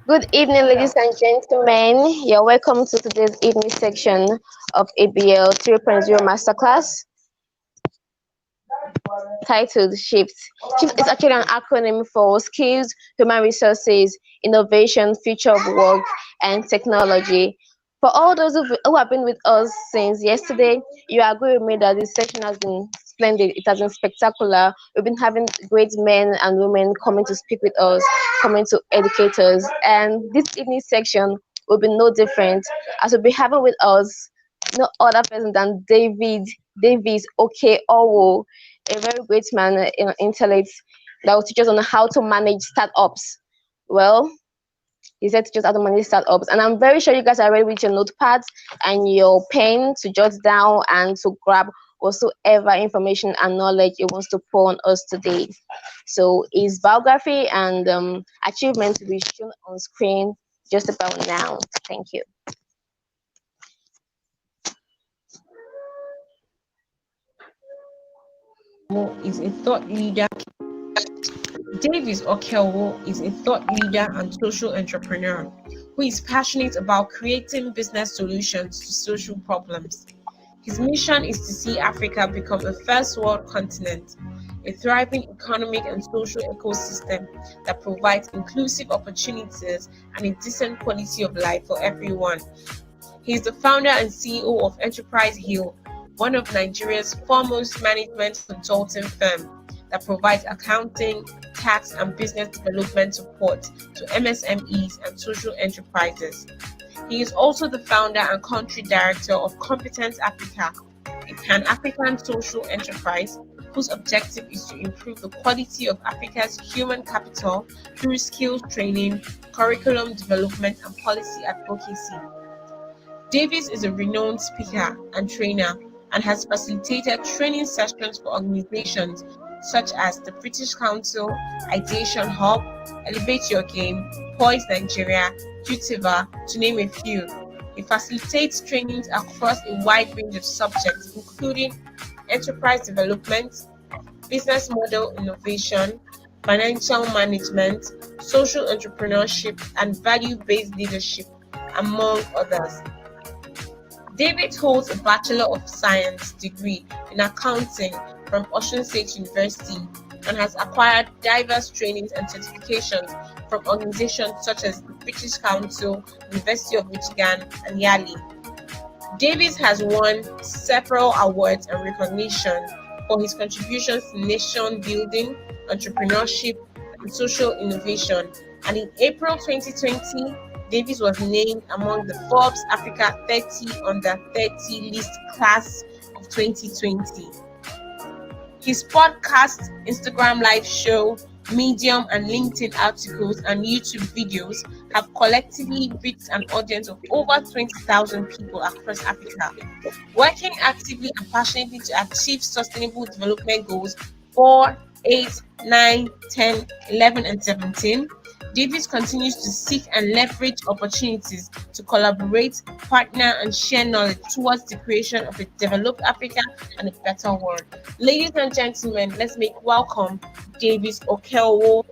Good evening, ladies and gentlemen. You're welcome to today's evening section of ABL 3.0 Masterclass titled Shift. Shift is actually an acronym for Skills, Human Resources, Innovation, Future of Work, and Technology. For all those who have been with us since yesterday, you agree with me that this session has been splendid. It has been spectacular. We've been having great men and women coming to speak with us, coming to educate us. And this evening section will be no different, as we'll be having with us no other person than Davies Okeowo, a very great man in intellect that will teach us on how to manage startups. Well, he said teach us how to manage startups, and I'm very sure you guys are ready with your notepads and your pen to jot down and to grab whatsoever information and knowledge he wants to pour on us today. So his biography and achievements will be shown on screen just about now. Thank you. Is a thought leader. Davies Okeowo is a thought leader and social entrepreneur who is passionate about creating business solutions to social problems. His mission is to see Africa become a first world continent, a thriving economic and social ecosystem that provides inclusive opportunities and a decent quality of life for everyone. He is the founder and CEO of Enterprise Hill, one of Nigeria's foremost management consulting firm that provides accounting, tax, and business development support to MSMEs and social enterprises. He is also the founder and country director of Competence Africa, a pan-African social enterprise whose objective is to improve the quality of Africa's human capital through skills training, curriculum development, and policy advocacy. Davies is a renowned speaker and trainer and has facilitated training sessions for organizations such as the British Council, Ideation Hub, Elevate Your Game, Poise Nigeria, Jutiva, to name a few. He facilitates trainings across a wide range of subjects, including enterprise development, business model innovation, financial management, social entrepreneurship, and value-based leadership, among others. David holds a Bachelor of Science degree in accounting from Ocean State University and has acquired diverse trainings and certifications from organizations such as the British Council, University of Michigan, and Yale. Davies has won several awards and recognition for his contributions to nation building, entrepreneurship, and social innovation. And in April 2020, Davies was named among the Forbes Africa 30 Under 30 list class of 2020. His podcast, Instagram live show, Medium and LinkedIn articles and YouTube videos have collectively reached an audience of over 20,000 people across Africa. Working actively and passionately to achieve sustainable development goals 4, 8, 9, 10, 11, and 17, Davies continues to seek and leverage opportunities to collaborate, partner, and share knowledge towards the creation of a developed Africa and a better world. Ladies and gentlemen, let's make welcome Davies Okeowo.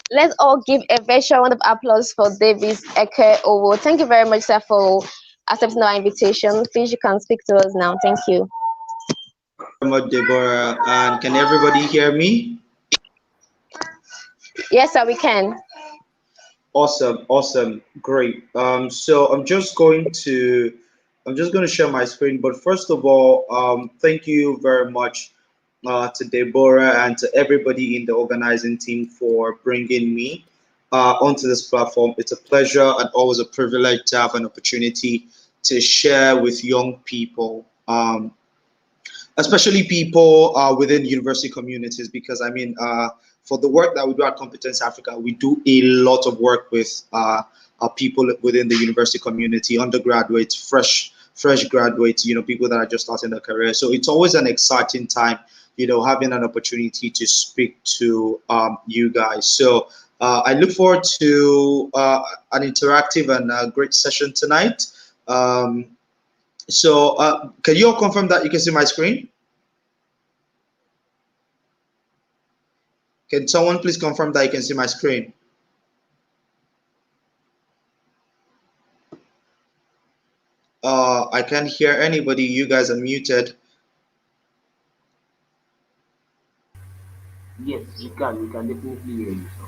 Let's all give a virtual round of applause for Davies Okeowo. Thank you very much, sir, for accepting our invitation. Please, you can speak to us now. Thank you. Very much, Deborah. And can everybody hear me? Yes, sir, we can. Awesome, great. So I'm just going to share my screen. But first of all, thank you very much to Deborah and to everybody in the organizing team for bringing me onto this platform. It's a pleasure and always a privilege to have an opportunity to share with young people. Especially people within university communities, because for the work that we do at Competence Africa, we do a lot of work with people within the university community, undergraduates, fresh graduates, people that are just starting their career. So it's always an exciting time, having an opportunity to speak to you guys. So I look forward to an interactive and great session tonight. So can you all confirm that you can see my screen? Can someone please confirm that you can see my screen? I can't hear anybody. You guys are muted. Yes, we can definitely hear you, sir.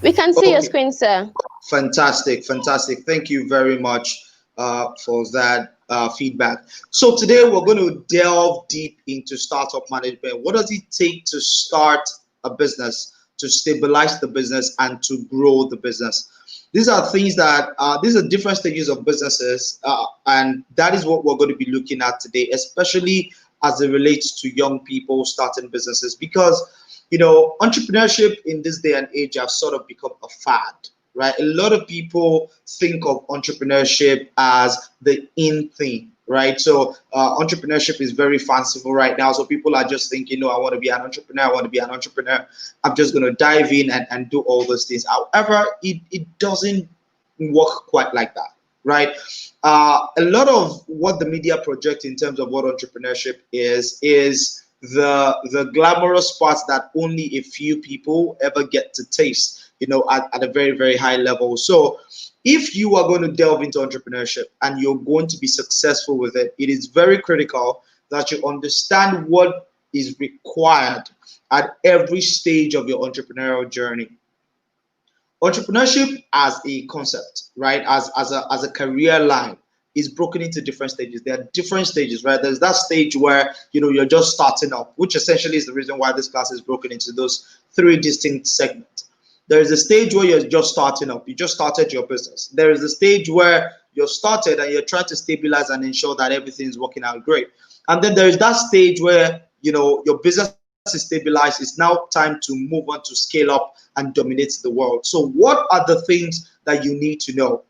We can see your Okay, screen, sir. fantastic, fantastic. Thank you very much for that feedback. So today we're going to delve deep into startup management. What does it take to start a business, to stabilize the business, and to grow the business? These are things that these are different stages of businesses, and that is what we're going to be looking at today, especially as it relates to young people starting businesses, because entrepreneurship in this day and age have sort of become a fad, right? A lot of people think of entrepreneurship as the in thing, right? So entrepreneurship is very fanciful right now. So people are just thinking, no, I want to be an entrepreneur. I want to be an entrepreneur. I'm just going to dive in and do all those things. However, it doesn't work quite like that, right? A lot of what the media project in terms of what entrepreneurship is the glamorous parts that only a few people ever get to taste, at a very, very high level. So if you are going to delve into entrepreneurship and you're going to be successful with it, it is very critical that you understand what is required at every stage of your entrepreneurial journey. Entrepreneurship as a concept, right, as a career line, is broken into different stages. There are different stages, right? There's that stage where you're just starting up, which essentially is the reason why this class is broken into those three distinct segments. There is a stage where you're just starting up. You just started your business. There is a stage where you're started and you're trying to stabilize and ensure that everything's working out great. And then there is that stage where your business is stabilized. It's now time to move on to scale up and dominate the world. So what are the things that you need to know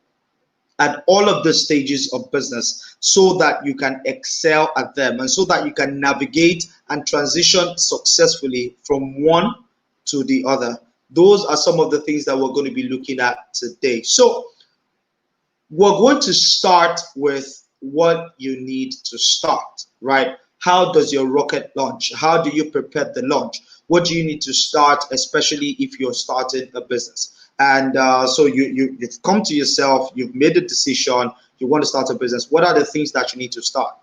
at all of the stages of business so that you can excel at them and so that you can navigate and transition successfully from one to the other? Those are some of the things that we're going to be looking at today. So we're going to start with what you need to start, right? How does your rocket launch? How do you prepare the launch? What do you need to start, especially if you're starting a business? And so you've come to yourself, you've made a decision, you want to start a business. What are the things that you need to start?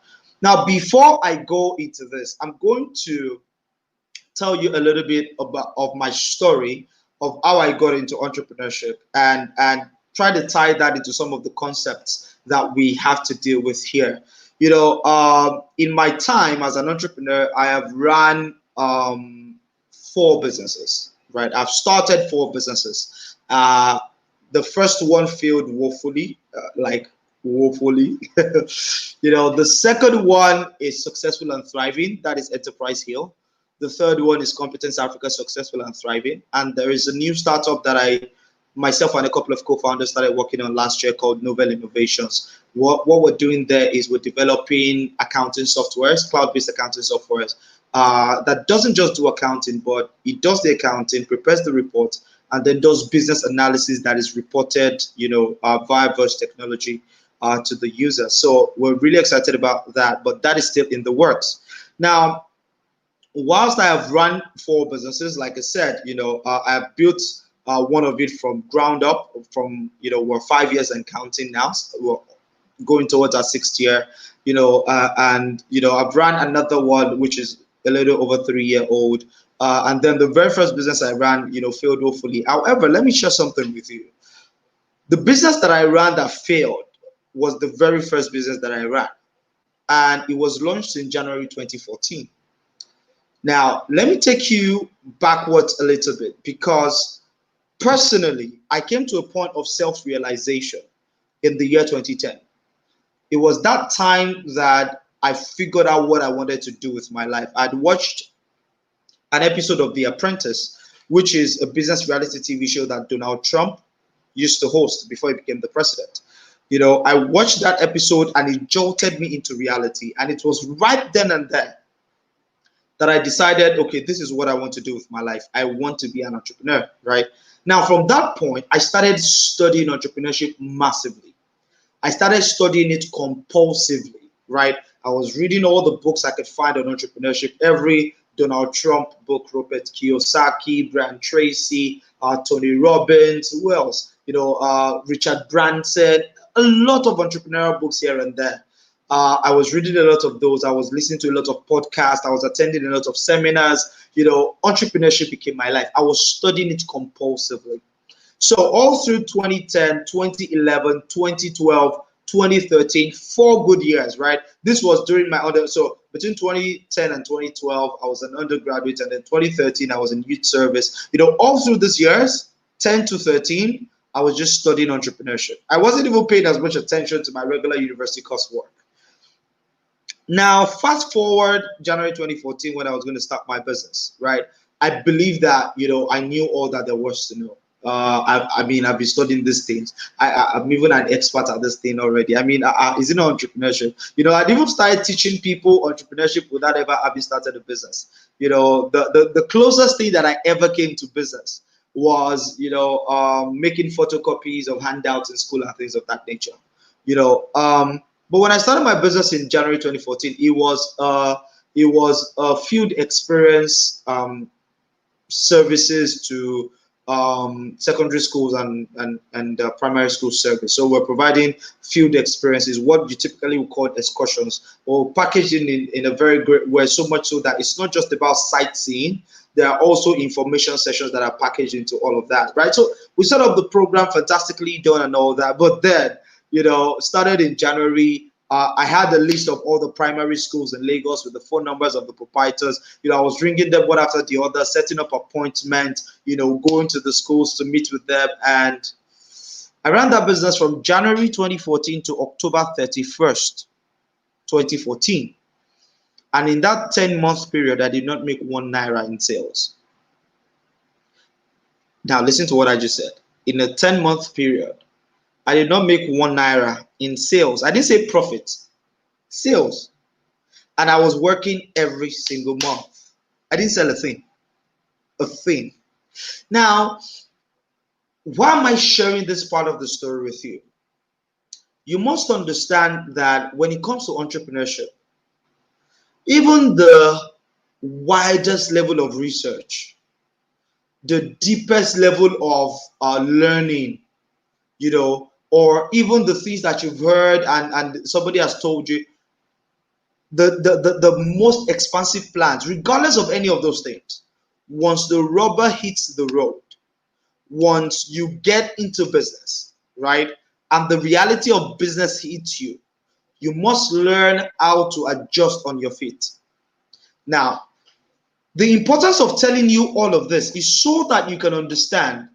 Now, before I go into this, I'm going to tell you a little bit of my story of how I got into entrepreneurship and try to tie that into some of the concepts that we have to deal with here. In my time as an entrepreneur, I have run 4 businesses, right? I've started 4 businesses. The first one failed woefully, like woefully. The second one is successful and thriving. That is Enterprise Hill. The third one is Competence Africa, successful and thriving. And there is a new startup that myself and a couple of co-founders started working on last year called Novel Innovations. What we're doing there is we're developing accounting softwares, cloud-based accounting softwares that doesn't just do accounting, but it does the accounting, prepares the report, and then does business analysis that is reported, via Verge technology to the user. So we're really excited about that, but that is still in the works. Now, whilst I have run 4 businesses, like I said, I have built one of it from ground up. We're 5 years and counting now. So we're going towards our 6th year. And I've run another one which is a little over 3-year-old. And then the very first business I ran, failed woefully. However, let me share something with you. The business that I ran that failed was the very first business that I ran, and it was launched in January 2014. Now, let me take you backwards a little bit, because personally, I came to a point of self-realization in the year 2010. It was that time that I figured out what I wanted to do with my life. I'd watched an episode of The Apprentice, which is a business reality TV show that Donald Trump used to host before he became the president. I watched that episode and it jolted me into reality. And it was right then and there that I decided, okay, this is what I want to do with my life. I want to be an entrepreneur, right? Now, from that point, I started studying entrepreneurship massively. I started studying it compulsively. right? I was reading all the books I could find on entrepreneurship, every Donald Trump book, Robert Kiyosaki, Brian Tracy, Tony Robbins, who else? Richard Branson, a lot of entrepreneurial books here and there. I was reading a lot of those. I was listening to a lot of podcasts. I was attending a lot of seminars. Entrepreneurship became my life. I was studying it compulsively. So all through 2010, 2011, 2012, 2013, 4 good years, right? This was during my so between 2010 and 2012, I was an undergraduate, and then 2013, I was in youth service. All through these years, 10 to 13, I was just studying entrepreneurship. I wasn't even paying as much attention to my regular university coursework. Now, fast forward January 2014, when I was going to start my business, right? I believe that, I knew all that there was to know. I've been studying these things. I'm even an expert at this thing already. Is it not entrepreneurship? I'd even started teaching people entrepreneurship without ever having started a business. The closest thing that I ever came to business was, making photocopies of handouts in school and things of that nature. But when I started my business in January 2014, it was a field experience services to secondary schools and primary school service. So we're providing field experiences, what you typically would call excursions, or packaging in a very great way, so much so that it's not just about sightseeing. There are also information sessions that are packaged into all of that, right? So we set up the program, fantastically done and all that. But then, started in January. I had a list of all the primary schools in Lagos with the phone numbers of the proprietors. I was ringing them one after the other, setting up appointments, going to the schools to meet with them. And I ran that business from January 2014 to October 31st, 2014. And in that 10-month period, I did not make 1 naira in sales. Now, listen to what I just said. In a 10-month period, I did not make 1 naira in sales. I didn't say profit, sales. And I was working every single month. I didn't sell a thing. Now, why am I sharing this part of the story with you? You must understand that when it comes to entrepreneurship, even the widest level of research, the deepest level of learning, or even the things that you've heard and somebody has told you, the most expansive plans, regardless of any of those things, once the rubber hits the road, once you get into business, right, and the reality of business hits you, you must learn how to adjust on your feet. Now, the importance of telling you all of this is so that you can understand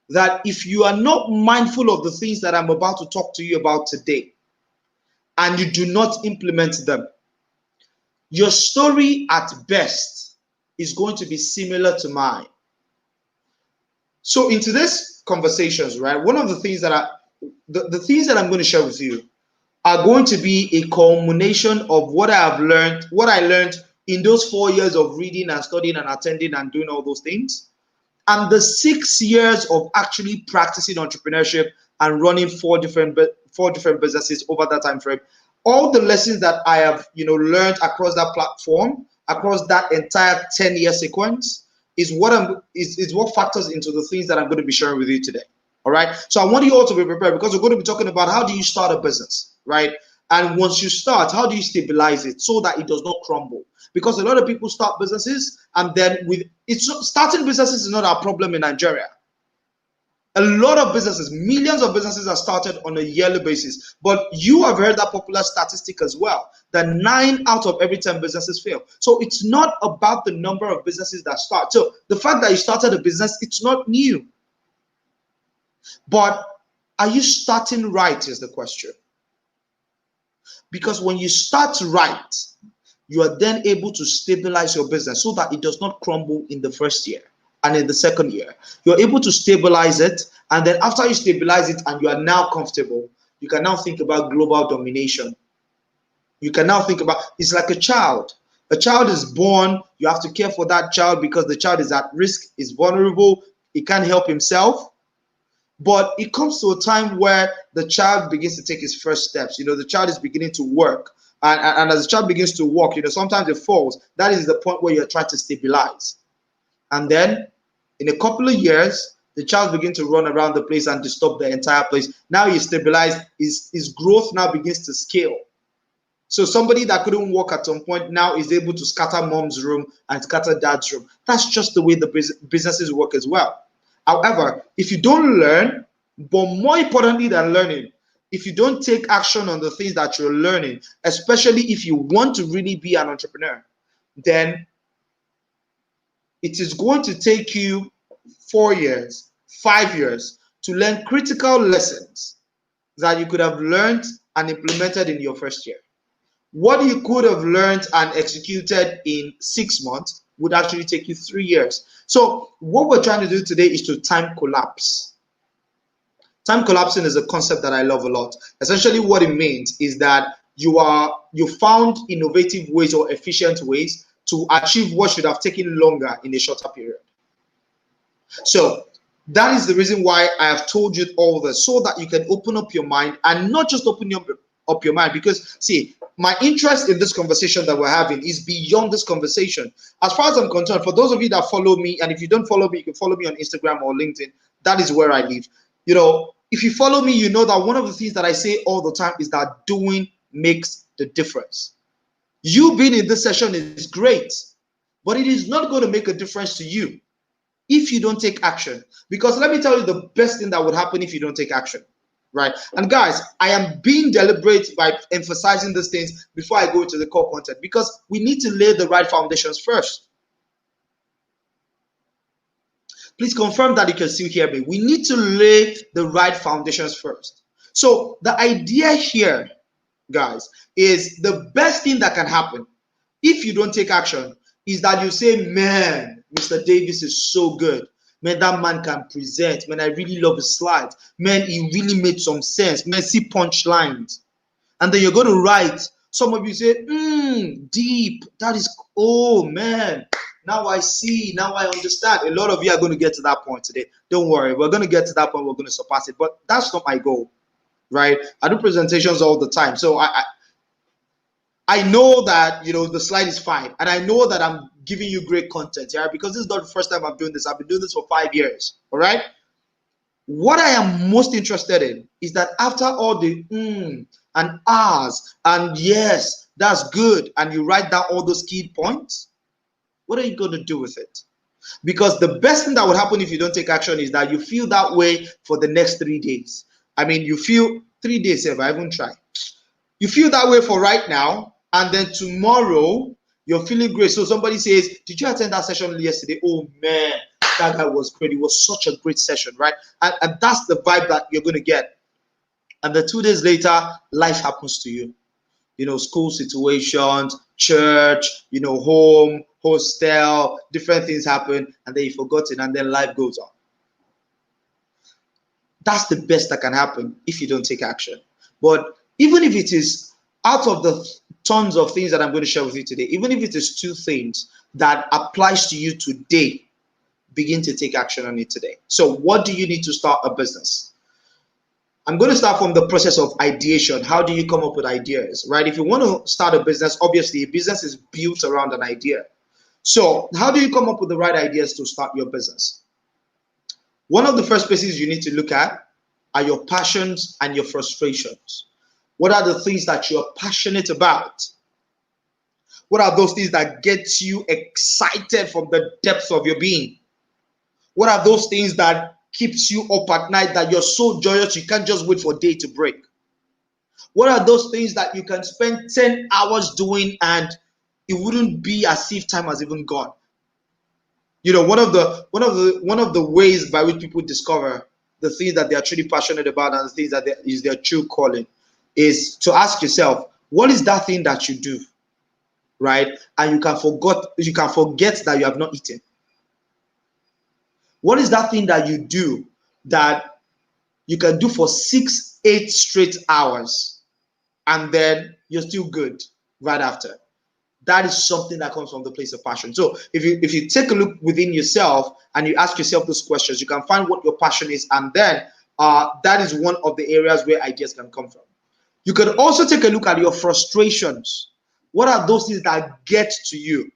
that if you are not mindful of the things that I'm about to talk to you about today, and you do not implement them, your story at best is going to be similar to mine. So in today's conversations, right, one of the things that the things that I'm going to share with you are going to be a culmination of what I learned in those 4 years of reading and studying and attending and doing all those things, and the 6 years of actually practicing entrepreneurship and running four different businesses over that time frame. All the lessons that I have learned across that platform, across that entire 10-year sequence, is what factors into the things that I'm going to be sharing with you today. All right. So I want you all to be prepared, because we're going to be talking about how do you start a business, right? And once you start, how do you stabilize it so that it does not crumble? Because a lot of people start businesses, and then starting businesses is not our problem in Nigeria. A lot of businesses, millions of businesses are started on a yearly basis. But you have heard that popular statistic as well, that 9 out of every 10 businesses fail. So it's not about the number of businesses that start. So the fact that you started a business, it's not new. But are you starting right is the question. Because when you start right, you are then able to stabilize your business so that it does not crumble in the first year and in the second year. You're able to stabilize it, and then after you stabilize it and you are now comfortable, you can now think about global domination. You can now think about, it's like a child. A child is born, you have to care for that child because the child is at risk, is vulnerable, he can't help himself. But it comes to a time where the child begins to take his first steps. The child is beginning to work. And as the child begins to walk, sometimes it falls. That is the point where you're trying to stabilize. And then in a couple of years, the child begins to run around the place and disturb the entire place. Now he's stabilized, his growth now begins to scale. So somebody that couldn't walk at some point now is able to scatter mom's room and scatter dad's room. That's just the way the businesses work as well. However, if you don't learn, but more importantly than learning, if you don't take action on the things that you're learning, especially if you want to really be an entrepreneur, then it is going to take you 4 years, 5 years to learn critical lessons that you could have learned and implemented in your first year. What you could have learned and executed in 6 months would actually take you 3 years. So what we're trying to do today is to time collapse. Time collapsing is a concept that I love a lot. Essentially what it means is that you found innovative ways or efficient ways to achieve what should have taken longer in a shorter period. So that is the reason why I have told you all this, so that you can open up your mind, and not just open up your mind, because see, my interest in this conversation that we're having is beyond this conversation. As far as I'm concerned, for those of you that follow me, and if you don't follow me, you can follow me on Instagram or LinkedIn. That is where I live. If you follow me, you know that one of the things that I say all the time is that doing makes the difference. You being in this session is great, but it is not going to make a difference to you if you don't take action. Because let me tell you the best thing that would happen if you don't take action. Right? And guys, I am being deliberate by emphasizing these things before I go into the core content, because we need to lay the right foundations first. Please confirm that you can still hear me. We need to lay the right foundations first. So the idea here, guys, is the best thing that can happen if you don't take action is that you say, man, Mr. Davies is so good. Man, that man can present. Man, I really love his slides. Man, he really made some sense. Man, see punchlines. And then you're going to write. Some of you say, deep. That is, oh, man. Now I see. Now I understand. A lot of you are going to get to that point today. Don't worry. We're going to get to that point. We're going to surpass it. But that's not my goal, right? I do presentations all the time. So I know that, the slide is fine. And I know that I'm giving you great content, yeah, because this is not the first time I'm doing this. I've been doing this for 5 years, all right? What I am most interested in is that after all the and ahs and yes, that's good, and you write down all those key points, what are you going to do with it? Because the best thing that would happen if you don't take action is that you feel that way for the next 3 days. I mean, you feel 3 days if I haven't tried. You feel that way for right now, and then tomorrow you're feeling great. So somebody says, did you attend that session yesterday? Oh man, that guy was great. It was such a great session, right? And that's the vibe that you're going to get. And then 2 days later, life happens to you. School situations, church, home, hostel, different things happen, and then you forgot it, and then life goes on. That's the best that can happen if you don't take action. But even if it is out of the tons of things that I'm going to share with you today, even if it is 2 things that applies to you today, begin to take action on it today. So what do you need to start a business? I'm going to start from the process of ideation. How do you come up with ideas, right? If you want to start a business, obviously a business is built around an idea. So how do you come up with the right ideas to start your business? One of the first places you need to look at are your passions and your frustrations. What are the things that you're passionate about? What are those things that get you excited from the depths of your being? What are those things that keeps you up at night, that you're so joyous you can't just wait for day to break? What are those things that you can spend 10 hours doing and it wouldn't be as if time has even gone? One of the ways by which people discover the things that they are truly passionate about and the things that is their true calling is to ask yourself, what is that thing that you do, right? And you can forget that you have not eaten. What is that thing that you do that you can do for 6-8 straight hours and then you're still good right after? That is something that comes from the place of passion. So if you take a look within yourself and you ask yourself those questions, you can find what your passion is, and then that is one of the areas where ideas can come from. You can also take a look at your frustrations. What are those things that get to you?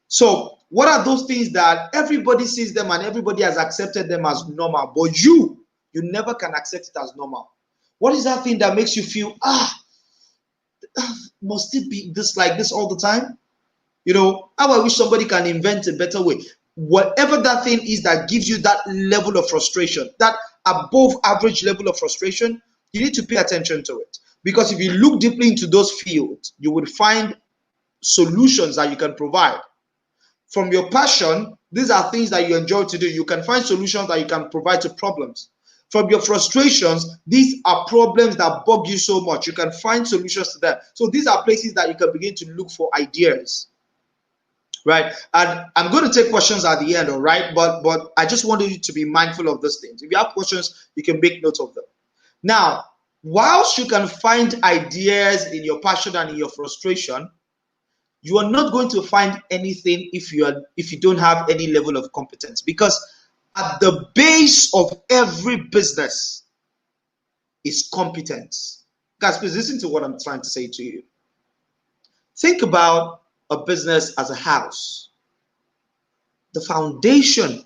So what are those things that everybody sees them and everybody has accepted them as normal, but you never can accept it as normal? What is that thing that makes you feel, must it be this like this all the time? You know, how I wish somebody can invent a better way. Whatever that thing is that gives you that level of frustration, that above average level of frustration, you need to pay attention to it. Because if you look deeply into those fields, you will find solutions that you can provide. From your passion, these are things that you enjoy to do. You can find solutions that you can provide to problems. From your frustrations, these are problems that bug you so much. You can find solutions to them. So these are places that you can begin to look for ideas. Right, and I'm going to take questions at the end, all right? But I just wanted you to be mindful of those things. If you have questions, you can make note of them. Now, whilst you can find ideas in your passion and in your frustration, you are not going to find anything if you don't have any level of competence. Because at the base of every business is competence. Guys, please listen to what I'm trying to say to you. Think about a business as a house. The foundation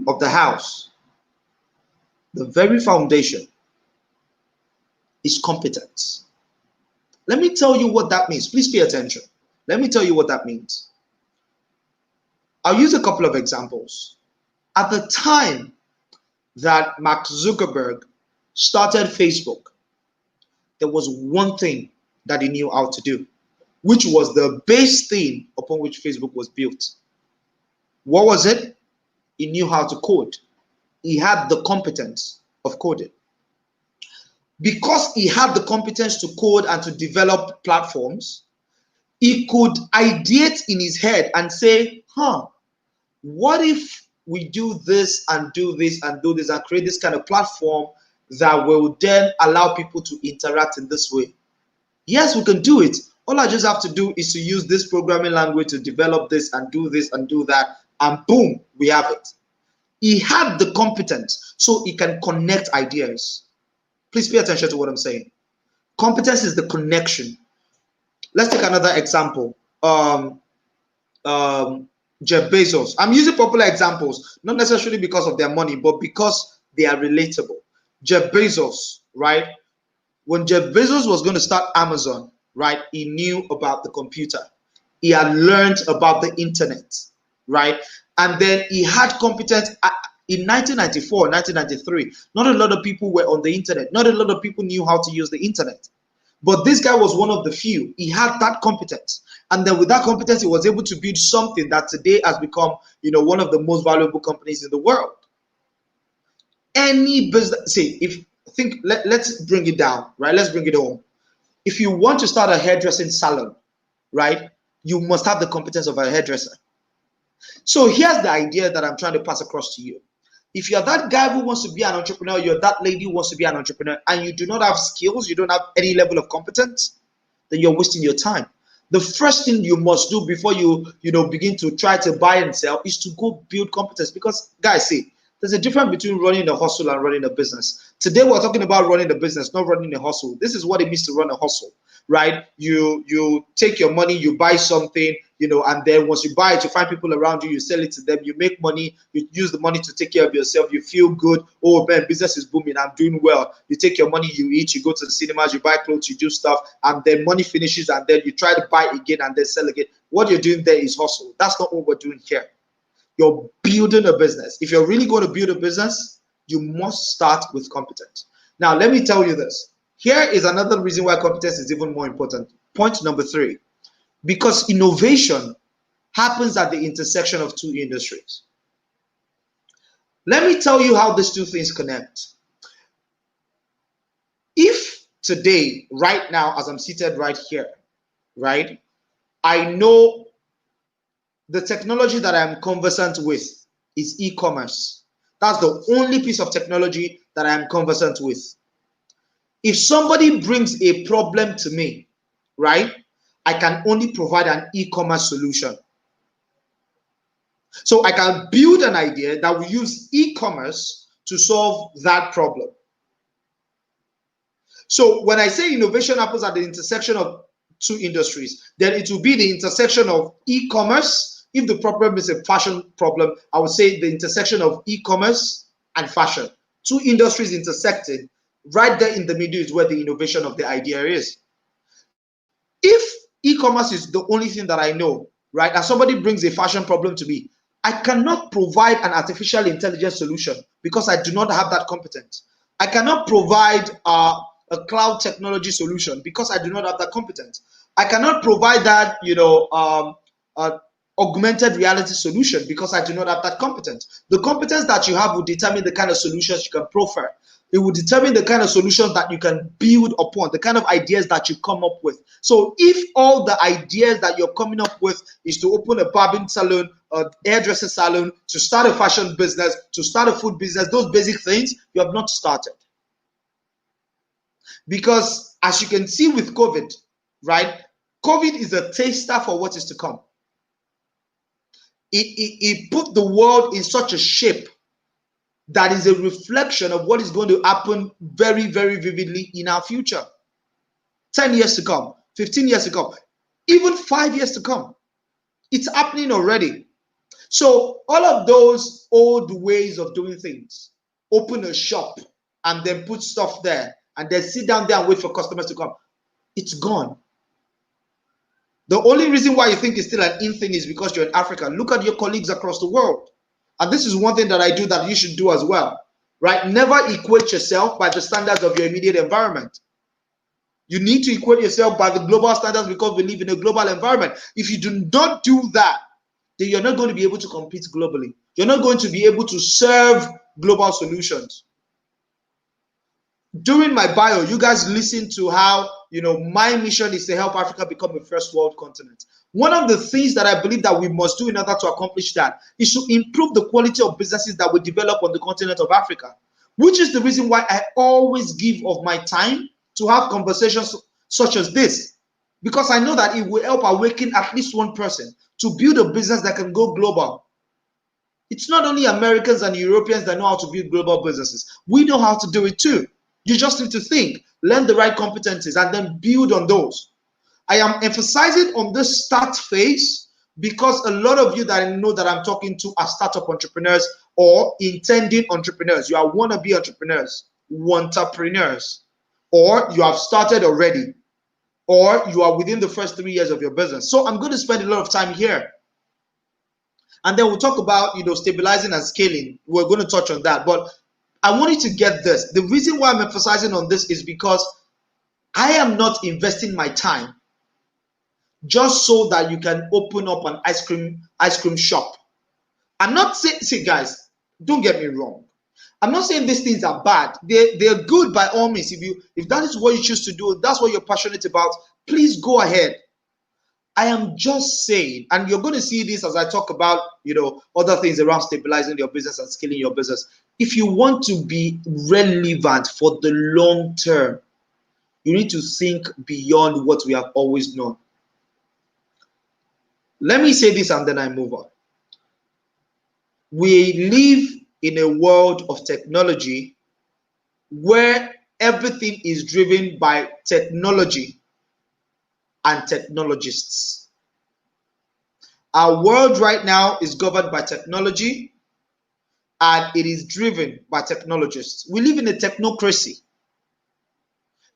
of the house, the very foundation, is competence. Let me tell you what that means. Please pay attention. Let me tell you what that means. I'll use a couple of examples. At the time that Mark Zuckerberg started Facebook, there was one thing that he knew how to do, which was the base thing upon which Facebook was built. What was it? He knew how to code. He had the competence of coding. Because he had the competence to code and to develop platforms, he could ideate in his head and say, what if we do this and do this and do this and create this kind of platform that will then allow people to interact in this way? Yes, we can do it. All I just have to do is to use this programming language to develop this and do that, and boom, we have it. He had the competence, so he can connect ideas. Please pay attention to what I'm saying. Competence is the connection. Let's take another example. Jeff Bezos. I'm using popular examples, not necessarily because of their money, but because they are relatable. Jeff Bezos, right? When Jeff Bezos was going to start Amazon, right, he knew about the computer. He had learned about the internet, right? And then he had competence. In 1994, 1993, not a lot of people were on the internet. Not a lot of people knew how to use the internet. But this guy was one of the few. He had that competence. And then with that competence, he was able to build something that today has become, one of the most valuable companies in the world. Any business, let's bring it down, right? Let's bring it home. If you want to start a hairdressing salon, right, you must have the competence of a hairdresser. So here's the idea that I'm trying to pass across to you. If you're that guy who wants to be an entrepreneur, you're that lady who wants to be an entrepreneur, and you do not have skills, you don't have any level of competence, then you're wasting your time. The first thing you must do before you begin to try to buy and sell is to go build competence. Because guys, see, there's a difference between running a hustle and running a business. Today we're talking about running a business, not running a hustle. This is what it means to run a hustle, right? You take your money, you buy something, and then once you buy it, you find people around you, you sell it to them, you make money, you use the money to take care of yourself, you feel good. Oh man, business is booming, I'm doing well. You take your money, you eat, you go to the cinemas, you buy clothes, you do stuff, and then money finishes, and then you try to buy again and then sell again. What you're doing there is hustle. That's not what we're doing here. You're building a business. If you're really going to build a business, you must start with competence. Now, let me tell you this. Here is another reason why competence is even more important. Point number 3. Because innovation happens at the intersection of two industries. Let me tell you how these two things connect. If today, right now, as I'm seated right here, right, I know the technology that I'm conversant with is e-commerce. That's the only piece of technology that I'm conversant with. If somebody brings a problem to me, right, I can only provide an e-commerce solution. So I can build an idea that will use e-commerce to solve that problem. So when I say innovation happens at the intersection of two industries, then it will be the intersection of e-commerce. If the problem is a fashion problem, I would say the intersection of e-commerce and fashion. Two industries intersecting, right there in the middle is where the innovation of the idea is. If e-commerce is the only thing that I know, right, and somebody brings a fashion problem to me, I cannot provide an artificial intelligence solution because I do not have that competence. I cannot provide a cloud technology solution because I do not have that competence. I cannot provide that, augmented reality solution because I do not have that competence. The competence that you have will determine the kind of solutions you can profile. It will determine the kind of solutions that you can build upon, the kind of ideas that you come up with. So if all the ideas that you're coming up with is to open a barbing salon, a hairdressing salon, to start a fashion business, to start a food business, those basic things, you have not started. Because as you can see with COVID, right, COVID is a taster for what is to come. It put the world in such a shape that is a reflection of what is going to happen very, very vividly in our future. 10 years to come, 15 years to come, even 5 years to come. It's happening already. So all of those old ways of doing things, open a shop and then put stuff there and then sit down there and wait for customers to come, it's gone. The only reason why you think it's still an in thing is because you're in Africa. Look at your colleagues across the world. And this is one thing that I do that you should do as well, right? Never equate yourself by the standards of your immediate environment. You need to equate yourself by the global standards because we live in a global environment. If you do not do that, then you're not going to be able to compete globally. You're not going to be able to serve global solutions. During my bio, you guys listen to how, my mission is to help Africa become a first world continent. One of the things that I believe that we must do in order to accomplish that is to improve the quality of businesses that we develop on the continent of Africa, which is the reason why I always give of my time to have conversations such as this, because I know that it will help awaken at least one person to build a business that can go global. It's not only Americans and Europeans that know how to build global businesses. We know how to do it too. You just need to think, learn the right competencies, and then build on those. I am emphasizing on this start phase because a lot of you that I know that I'm talking to are startup entrepreneurs or intending entrepreneurs. You are wannabe entrepreneurs, wantrepreneurs, or you have started already, or you are within the first 3 years of your business. So I'm going to spend a lot of time here. And then we'll talk about, stabilizing and scaling. We're going to touch on that. But I want you to get this. The reason why I'm emphasizing on this is because I am not investing my time just so that you can open up an ice cream shop. I'm not saying, see guys, don't get me wrong. I'm not saying these things are bad. They're good by all means. If that is what you choose to do, that's what you're passionate about, please go ahead. I am just saying, and you're going to see this as I talk about, other things around stabilizing your business and scaling your business. If you want to be relevant for the long term, you need to think beyond what we have always known. Let me say this and then I move on. We live in a world of technology where everything is driven by technology and technologists. Our world right now is governed by technology and it is driven by technologists. We live in a technocracy.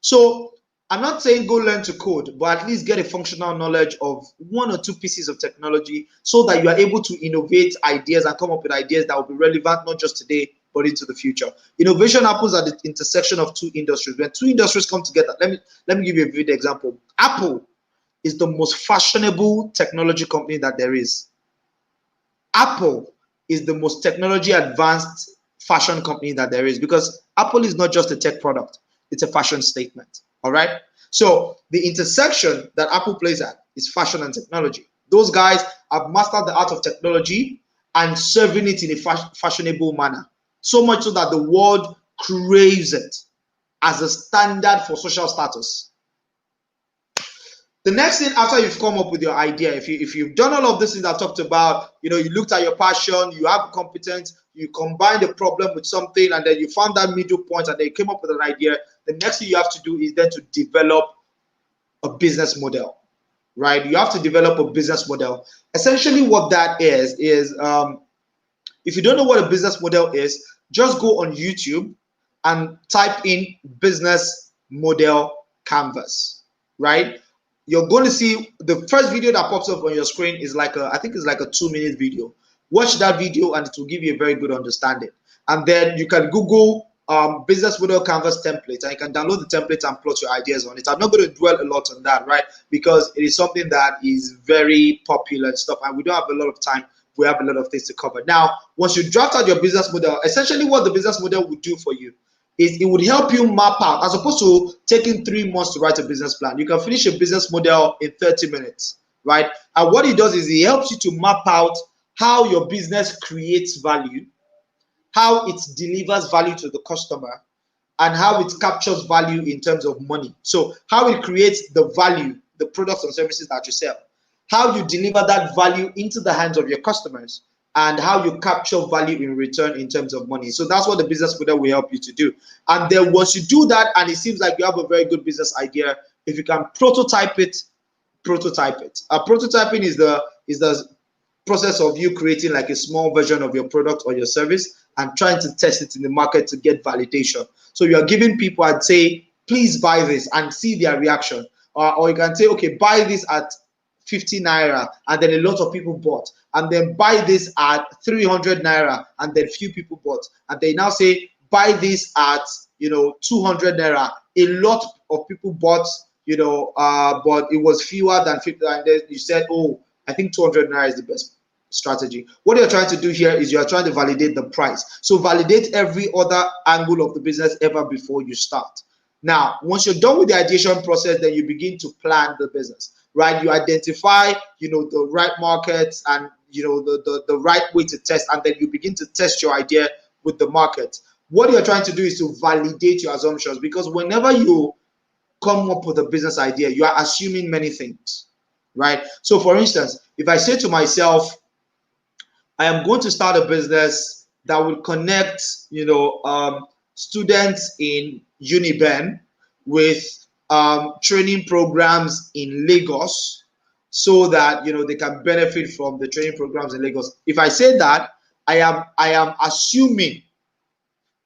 So I'm not saying go learn to code, but at least get a functional knowledge of one or two pieces of technology so that you are able to innovate ideas and come up with ideas that will be relevant not just today, but into the future. Innovation happens at the intersection of two industries. When two industries come together, let me give you a vivid example. Apple is the most fashionable technology company that there is. Apple is the most technology advanced fashion company that there is, because Apple is not just a tech product, it's a fashion statement. All right. So the intersection that Apple plays at is fashion and technology. Those guys have mastered the art of technology and serving it in a fashionable manner, so much so that the world craves it as a standard for social status. The next thing after you've come up with your idea, if you've done all of this things I've talked about, you looked at your passion, you have competence, you combined the problem with something, and then you found that middle point, and then you came up with an idea. the next thing you have to do is then to develop a business model, right? You have to develop a business model. Essentially, what that is if you don't know what a business model is, just go on YouTube and type in business model canvas, right? You're going to see the first video that pops up on your screen is I think it's like a 2-minute video. Watch that video and it will give you a very good understanding. And then you can Google business model canvas template, and you can download the template and plot your ideas on it. I'm not going to dwell a lot on that, right? Because it is something that is very popular and stuff, and we don't have a lot of time. We have a lot of things to cover. Now, once you draft out your business model, essentially what the business model would do for you is it would help you map out, as opposed to taking 3 months to write a business plan. You can finish a business model in 30 minutes, right? And what it does is it helps you to map out how your business creates value, how it delivers value to the customer, and how it captures value in terms of money. So how it creates the value, the products and services that you sell, how you deliver that value into the hands of your customers, and how you capture value in return in terms of money. So that's what the business model will help you to do. And then once you do that, and it seems like you have a very good business idea, if you can prototype it, prototype it. Prototyping is the process of you creating like a small version of your product or your service and trying to test it in the market to get validation. So you are giving people, I'd say, please buy this and see their reaction. Or you can say, okay, buy this at 50 naira, and then a lot of people bought, and then buy this at 300 naira, and then few people bought, and they now say buy this at 200 naira. A lot of people bought, but it was fewer than 50, and then you said, oh, I think 200 naira is the best strategy. What you're trying to do here is you're trying to validate the price. So validate every other angle of the business ever before you start. Now, once you're done with the ideation process, then you begin to plan the business, right? You identify, the right markets and, the right way to test, and then you begin to test your idea with the market. What you're trying to do is to validate your assumptions, because whenever you come up with a business idea, you are assuming many things, right? So for instance, if I say to myself, I am going to start a business that will connect, students in Uniben with training programs in Lagos, so that they can benefit from the training programs in Lagos. If I say that, I am assuming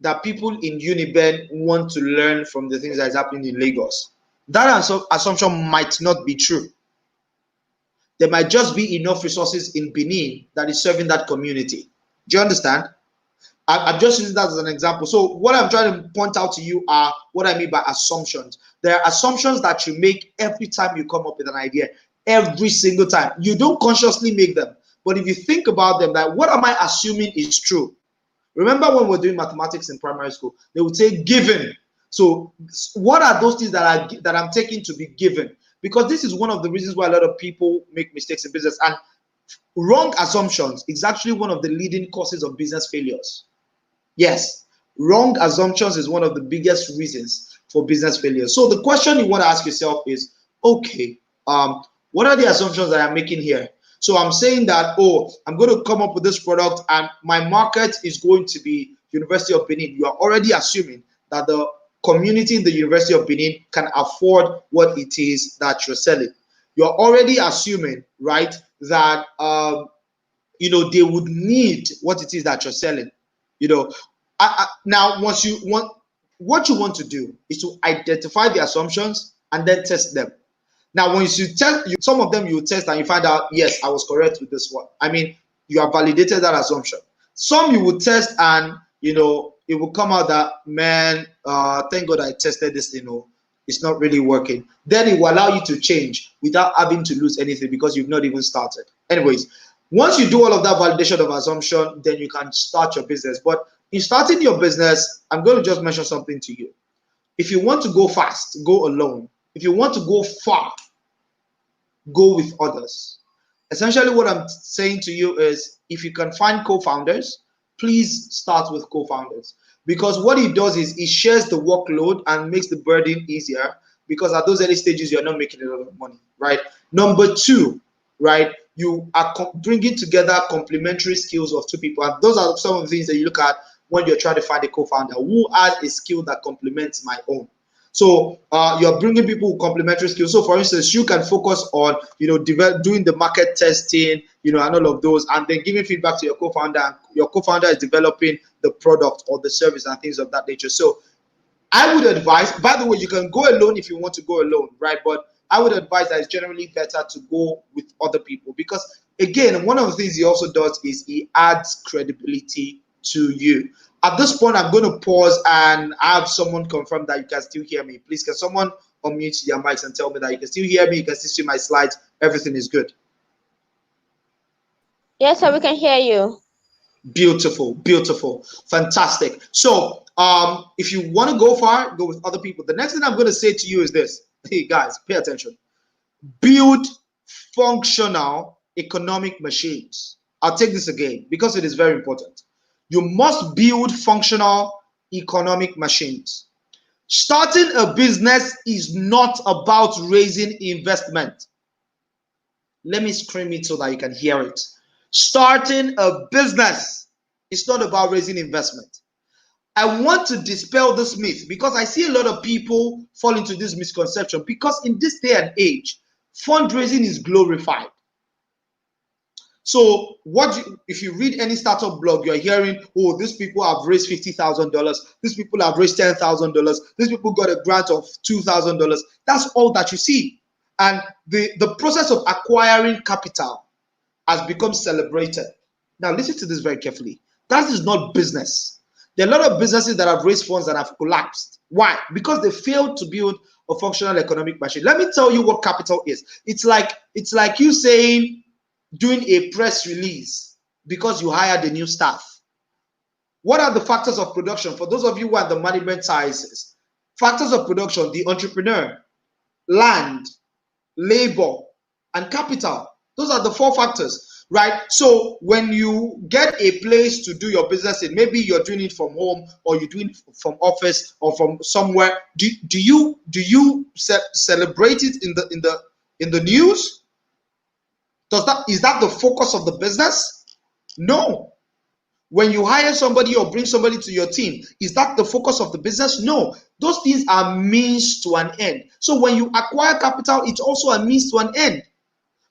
that people in Uniben want to learn from the things that is happening in Lagos. That assumption might not be true. There might just be enough resources in Benin that is serving that community. Do you understand? I'm just using that as an example. So what I'm trying to point out to you are what I mean by assumptions. There are assumptions that you make every time you come up with an idea, every single time. You don't consciously make them, but if you think about them, that what am I assuming is true? Remember when we're doing mathematics in primary school, they would say given. So what are those things that I'm taking to be given? Because this is one of the reasons why a lot of people make mistakes in business, and wrong assumptions is actually one of the leading causes of business failures. Yes, wrong assumptions is one of the biggest reasons for business failure. So the question you want to ask yourself is, okay, what are the assumptions that I'm making here? So I'm saying that, oh, I'm going to come up with this product and my market is going to be University of Benin. You are already assuming that the community in the University of Benin can afford what it is that you're selling. You're already assuming, right, that they would need what it is that you're selling. Now what you want to do is to identify the assumptions and then test them. Now, when you test, some of them you test and you find out, yes, I was correct with this one. I mean, you have validated that assumption. Some you will test and it will come out that, man, thank God I tested this, it's not really working. Then it will allow you to change without having to lose anything because you've not even started. Anyways, once you do all of that validation of assumption, then you can start your business. But in starting your business, I'm going to just mention something to you. If you want to go fast, go alone. If you want to go far, go with others. Essentially, what I'm saying to you is, if you can find co-founders, please start with co-founders. Because what it does is it shares the workload and makes the burden easier, because at those early stages, you're not making a lot of money, right? Number two, right, you are bringing together complementary skills of two people. And those are some of the things that you look at when you're trying to find a co-founder. Who has a skill that complements my own? So you're bringing people with complementary skills. So for instance, you can focus on, doing the market testing, and all of those, and then giving feedback to your co-founder. Your co-founder is developing the product or the service and things of that nature. So I would advise, by the way, you can go alone if you want to go alone, right? But I would advise that it's generally better to go with other people, because again, one of the things he also does is he adds credibility to you. At this point, I'm going to pause and have someone confirm that you can still hear me. Please, can someone unmute their mics and tell me that you can still hear me, you can still see my slides, everything is good. Yes, sir, we can hear you. Beautiful, beautiful, fantastic. So if you want to go far, go with other people. The next thing I'm going to say to you is this. Hey guys, pay attention. Build functional economic machines. I'll take this again because it is very important. You must build functional economic machines. Starting a business is not about raising investment. Let me scream it so that you can hear it. Starting a business is not about raising investment. I want to dispel this myth because I see a lot of people fall into this misconception, because in this day and age, fundraising is glorified. So if you read any startup blog, you're hearing, oh, these people have raised $50,000, these people have raised $10,000, these people got a grant of $2,000. That's all that you see. And the process of acquiring capital has become celebrated. Now listen to this very carefully. That is not business. There are a lot of businesses that have raised funds that have collapsed. Why? Because they failed to build a functional economic machine. Let me tell you what capital is. It's like you saying doing a press release because you hired a new staff. What are the factors of production? For those of you who are the management sizes, factors of production: the entrepreneur, land, labor, and capital. Those are the 4 factors, right? So when you get a place to do your business in, maybe you're doing it from home or you're doing it from office or from somewhere, do you celebrate it in the news? Is that the focus of the business? No. When you hire somebody or bring somebody to your team, is that the focus of the business? No. Those things are means to an end. So when you acquire capital, it's also a means to an end.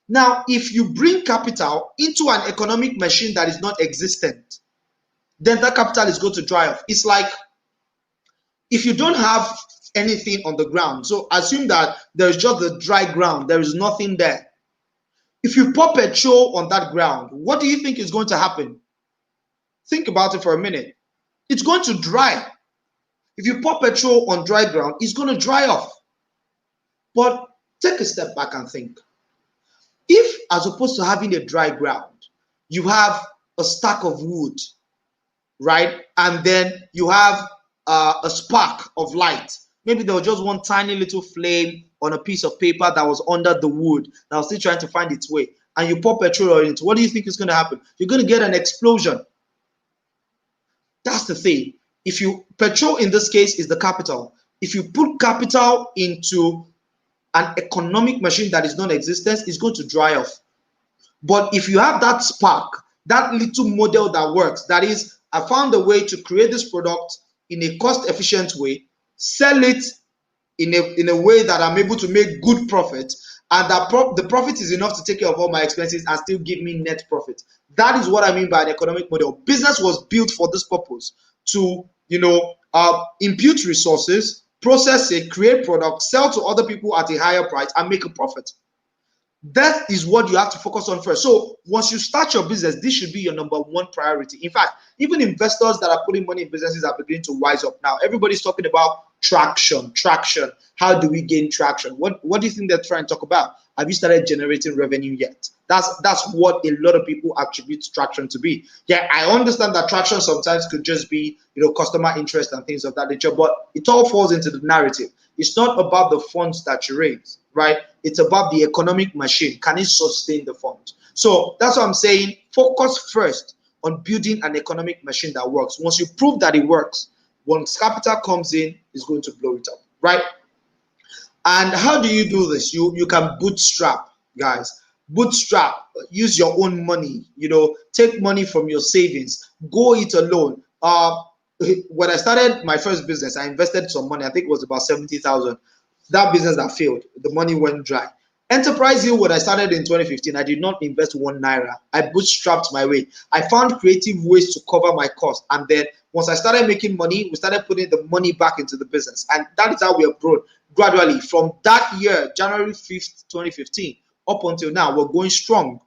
Now, if you bring capital into an economic machine that is not existent, then that capital is going to dry off. It's like if you don't have anything on the ground, so assume that there's just the dry ground, there is nothing there. If you pour petrol on that ground, what do you think is going to happen? Think about it for a minute. It's going to dry. If you pour petrol on dry ground, it's going to dry off. But take a step back and think. If, as opposed to having a dry ground, you have a stack of wood, right? And then you have a spark of light. Maybe there was just one tiny little flame on a piece of paper that was under the wood that was still trying to find its way. And you pour petrol on it. What do you think is going to happen? You're going to get an explosion. That's the thing. Petrol in this case is the capital. If you put capital into an economic machine that is non-existent, it's going to dry off. But if you have that spark, that little model that works, that is, I found a way to create this product in a cost-efficient way, sell it in a way that I'm able to make good profit, and the profit is enough to take care of all my expenses and still give me net profit. That is what I mean by an economic model. Business was built for this purpose, to impute resources, process it, create products, sell to other people at a higher price, and make a profit. That is what you have to focus on first. So once you start your business, this should be your number 1 priority. In fact, even investors that are putting money in businesses are beginning to wise up now. Everybody's talking about traction. How do we gain traction? What do you think they're trying to talk about? Have you started generating revenue yet? That's what a lot of people attribute traction to be. Yeah, I understand that traction sometimes could just be, customer interest and things of that nature, but it all falls into the narrative. It's not about the funds that you raise, right? It's about the economic machine. Can it sustain the funds? So that's what I'm saying. Focus first on building an economic machine that works. Once you prove that it works, once capital comes in, it's going to blow it up, right? And how do you do this? You can bootstrap, guys. Bootstrap. Use your own money. Take money from your savings. Go it alone. when I started my first business, I invested some money. I think it was about 70,000. That business that failed, the money went dry. Enterprise Hill, when I started in 2015, I did not invest 1 naira. I bootstrapped my way. I found creative ways to cover my costs. And then once I started making money, we started putting the money back into the business. And that is how we have grown gradually. From that year, January 5th, 2015, up until now, we're going strong.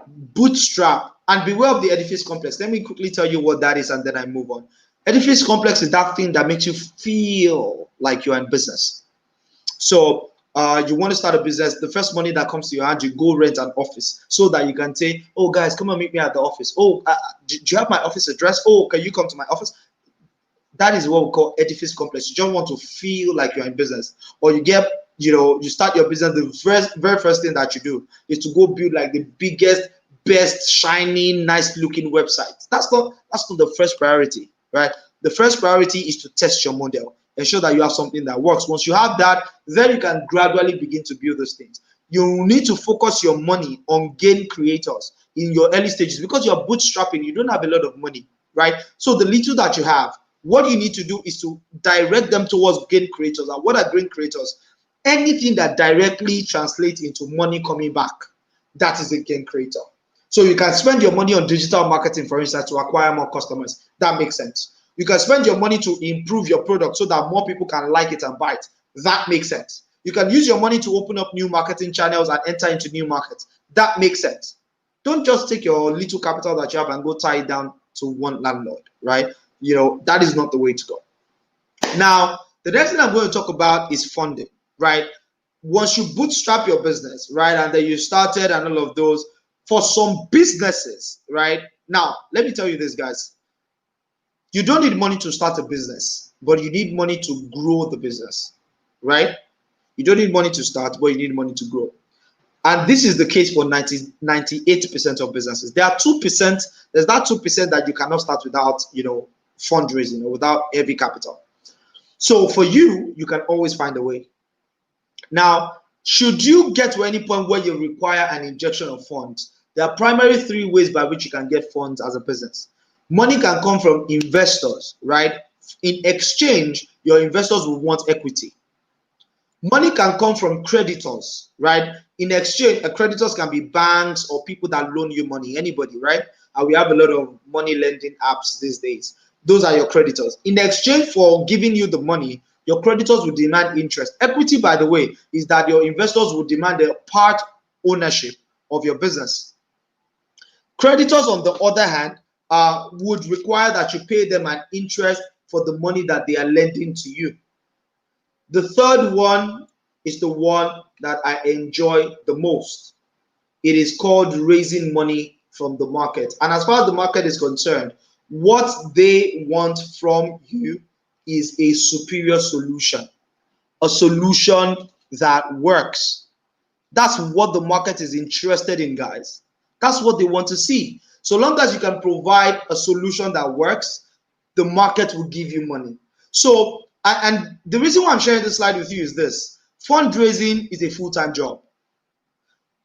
Bootstrap, and beware of the edifice complex. Let me quickly tell you what that is and then I move on. Edifice complex is that thing that makes you feel like you're in business. So you want to start a business, the first money that comes to your hand, you go rent an office so that you can say, oh guys, come and meet me at the office. Oh, do you have my office address? Oh, can you come to my office? That is what we call edifice complex. You just want to feel like you're in business. Or you get, you start your business, the very first thing that you do is to go build like the biggest, best, shiny, nice looking website. That's not the first priority, right? The first priority is to test your model, ensure that you have something that works. Once you have that, then you can gradually begin to build those things. You need to focus your money on gain creators in your early stages because you're bootstrapping, you don't have a lot of money, right? So the little that you have, what you need to do is to direct them towards gain creators. And what are gain creators? Anything that directly translates into money coming back, that is a gain creator. So you can spend your money on digital marketing, for instance, to acquire more customers. That makes sense. You can spend your money to improve your product so that more people can like it and buy it. That makes sense. You can use your money to open up new marketing channels and enter into new markets. That makes sense. Don't just take your little capital that you have and go tie it down to one landlord, right? That is not the way to go. Now, the next thing I'm going to talk about is funding, right? Once you bootstrap your business, right, and then you started and all of those, for some businesses, right? Now, let me tell you this, guys. You don't need money to start a business, but you need money to grow the business, right? You don't need money to start, but you need money to grow. And this is the case for 98% of businesses. There are 2%, there's that 2% that you cannot start without, fundraising or without heavy capital. So for you, you can always find a way. Now, should you get to any point where you require an injection of funds, there are primarily 3 ways by which you can get funds as a business. Money can come from investors, right? In exchange, your investors will want equity. Money can come from creditors, right? In exchange, creditors can be banks or people that loan you money, anybody, right? And we have a lot of money lending apps these days. Those are your creditors. In exchange for giving you the money, your creditors will demand interest. Equity, by the way, is that your investors will demand a part ownership of your business. Creditors, on the other hand, would require that you pay them an interest for the money that they are lending to you. The third one is the one that I enjoy the most. It is called raising money from the market. And as far as the market is concerned, what they want from you is a superior solution, a solution that works. That's what the market is interested in, guys. That's what they want to see. So long as you can provide a solution that works, the market will give you money. So, and the reason why I'm sharing this slide with you is this: fundraising is a full-time job.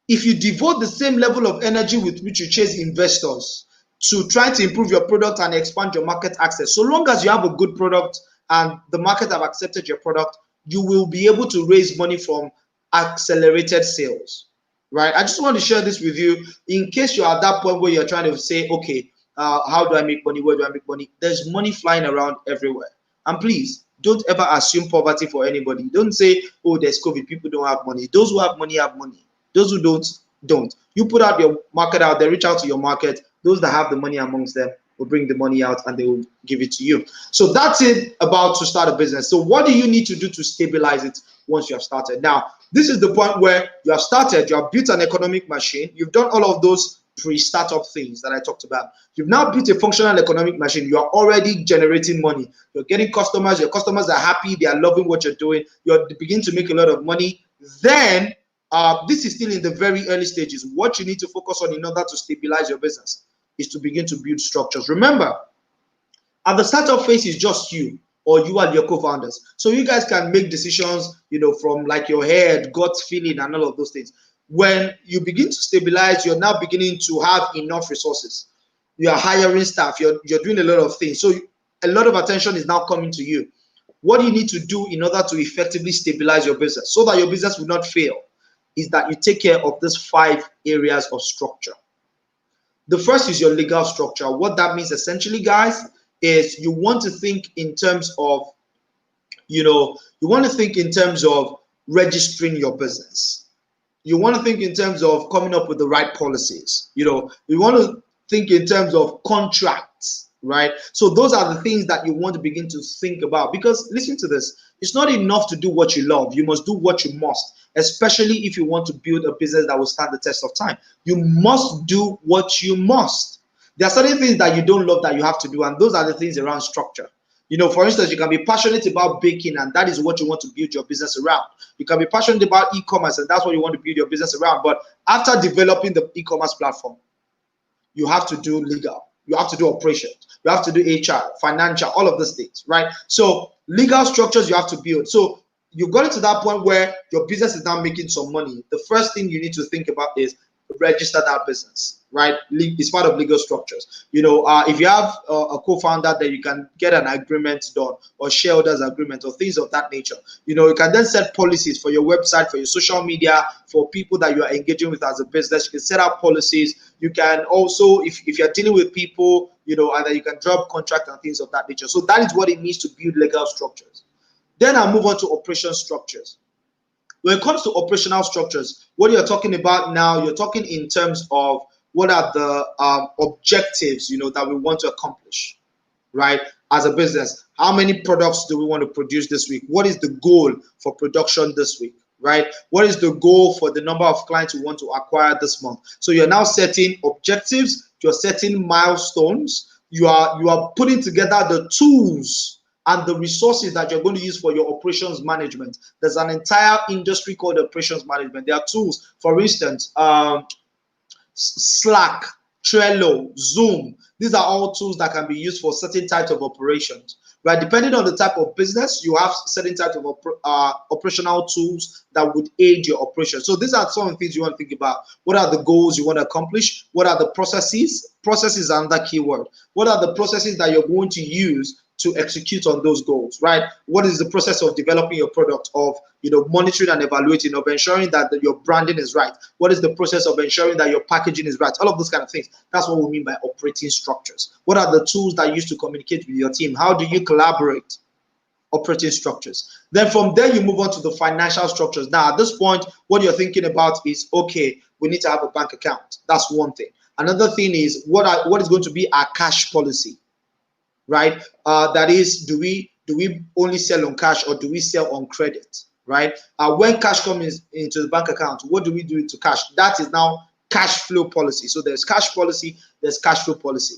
If you devote the same level of energy with which you chase investors to try to improve your product and expand your market access, so long as you have a good product and the market have accepted your product, you will be able to raise money from accelerated sales, right? I just want to share this with you in case you're at that point where you're trying to say, okay, how do I make money? Where do I make money? There's money flying around everywhere. And please, don't ever assume poverty for anybody. Don't say, oh, there's COVID, people don't have money. Those who have money have money. Those who don't. You put out your market out there, reach out to your market. Those that have the money amongst them will bring the money out and they will give it to you. So that's it about to start a business. So what do you need to do to stabilize it once you have started? Now, this is the point where you have started, you have built an economic machine, you've done all of those pre-startup things that I talked about. You've now built a functional economic machine. You are already generating money. You're getting customers. Your customers are happy. They are loving what you're doing. You're beginning to make a lot of money. Then, this is still in the very early stages. What you need to focus on in order to stabilize your business is to begin to build structures. Remember, at the startup phase is just you or you and your co-founders. So you guys can make decisions, from like your head, gut feeling, and all of those things. When you begin to stabilize, you're now beginning to have enough resources. you are hiring staff, you're doing a lot of things. So a lot of attention is now coming to you. What you need to do in order to effectively stabilize your business so that your business will not fail is that you take care of these 5 areas of structure. The first is your legal structure. What that means essentially, guys, is you want to think in terms of, you want to think in terms of registering your business. You want to think in terms of coming up with the right policies. You want to think in terms of contracts, right? So those are the things that you want to begin to think about, because listen to this, it's not enough to do what you love. You must do what you must, especially if you want to build a business that will stand the test of time. You must do what you must. There are certain things that you don't love that you have to do, and those are the things around structure. For instance, you can be passionate about baking, and that is what you want to build your business around. You can be passionate about e-commerce, and that's what you want to build your business around. But after developing the e-commerce platform, you have to do legal, you have to do operations, you have to do HR, financial, all of these things, right? So legal structures you have to build. So you've got to that point where your business is now making some money. The first thing you need to think about is register that business, right? It's part of legal structures. If you have a co-founder, then you can get an agreement done, or shareholders agreement, or things of that nature. You can then set policies for your website, for your social media, for people that you are engaging with as a business. You can set up policies. You can also, if you're dealing with people, and then you can drop contract and things of that nature. So that is what it means to build legal structures. Then I'll move on to operation structures. When it comes to operational structures, what you're talking about now, you're talking in terms of what are the objectives, that we want to accomplish, right? As a business, how many products do we want to produce this week? What is the goal for production this week, right? What is the goal for the number of clients we want to acquire this month? So you're now setting objectives, you're setting milestones, you are putting together the tools and the resources that you're going to use for your operations management. There's an entire industry called operations management. There are tools, for instance, Slack, Trello, Zoom. These are all tools that can be used for certain types of operations, right? Depending on the type of business, you have certain types of operational tools that would aid your operation. So these are some of the things you want to think about. What are the goals you want to accomplish? What are the processes? Processes are another keyword. What are the processes that you're going to use to execute on those goals, right? What is the process of developing your product, of monitoring and evaluating, of ensuring that your branding is right? What is the process of ensuring that your packaging is right? All of those kind of things. That's what we mean by operating structures. What are the tools that you use to communicate with your team? How do you collaborate? Operating structures. Then from there, you move on to the financial structures. Now, at this point, what you're thinking about is, okay, we need to have a bank account. That's one thing. Another thing is, what is going to be our cash policy? Right? That is, do we only sell on cash, or do we sell on credit? Right? When cash comes into the bank account, what do we do to cash? That is now cash flow policy. So there's cash policy, there's cash flow policy.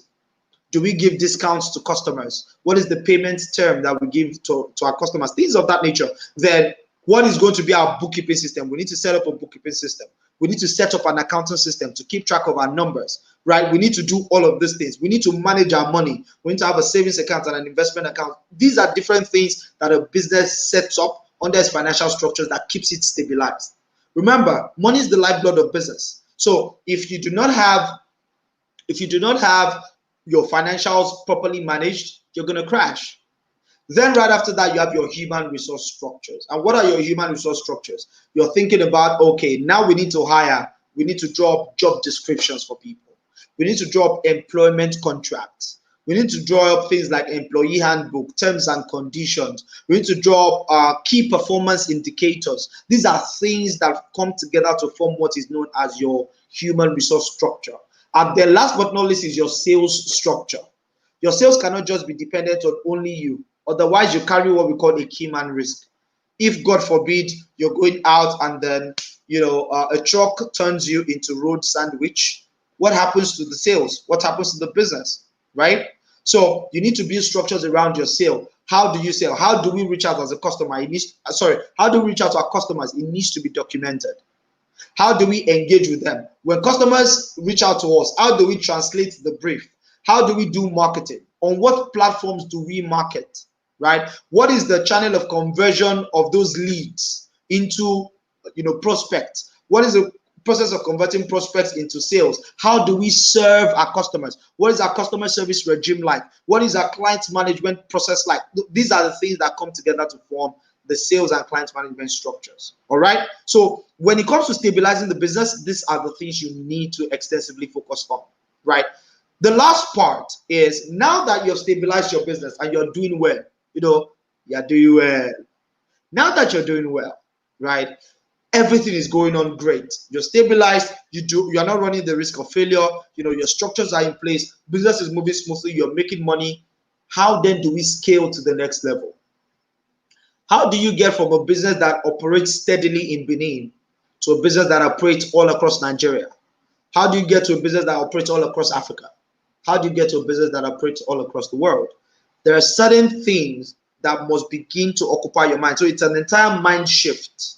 Do we give discounts to customers? What is the payment term that we give to our customers? Things of that nature. Then what is going to be our bookkeeping system? We need to set up a bookkeeping system. We need to set up an accounting system to keep track of our numbers, right? We need to do all of these things. We need to manage our money. We need to have a savings account and an investment account. These are different things that a business sets up under its financial structures that keeps it stabilized. Remember, money is the lifeblood of business. So if you do not have your financials properly managed, you're going to crash. Then right after that, you have your human resource structures. And what are your human resource structures? You're thinking about, okay, now we need to hire. We need to draw up job descriptions for people. We need to draw up employment contracts. We need to draw up things like employee handbook, terms and conditions. We need to draw up key performance indicators. These are things that come together to form what is known as your human resource structure. And then last but not least is your sales structure. Your sales cannot just be dependent on only you. Otherwise, you carry what we call a key man risk. If, God forbid, you're going out and then a truck turns you into road sandwich, what happens to the sales? What happens to the business, right? So you need to build structures around your sale. How do you sell? How do we reach out as a customer? How do we reach out to our customers? It needs to be documented. How do we engage with them? When customers reach out to us, how do we translate the brief? How do we do marketing? On what platforms do we market? Right? What is the channel of conversion of those leads into prospects? What is the process of converting prospects into sales. How do we serve our customers? What is our customer service regime like? What is our client management process like? These are the things that come together to form the sales and client management structures. All right. So when it comes to stabilizing the business, these are the things you need to extensively focus on. Right. The last part is, now that you've stabilized your business and you're doing well, you're doing well. Now that you're doing well, right? Everything is going on great. You're stabilized. You're not running the risk of failure. Your structures are in place. Business is moving smoothly. You're making money. How then do we scale to the next level? How do you get from a business that operates steadily in Benin to a business that operates all across Nigeria? How do you get to a business that operates all across Africa? How do you get to a business that operates all across the world? There are certain things that must begin to occupy your mind. So it's an entire mind shift.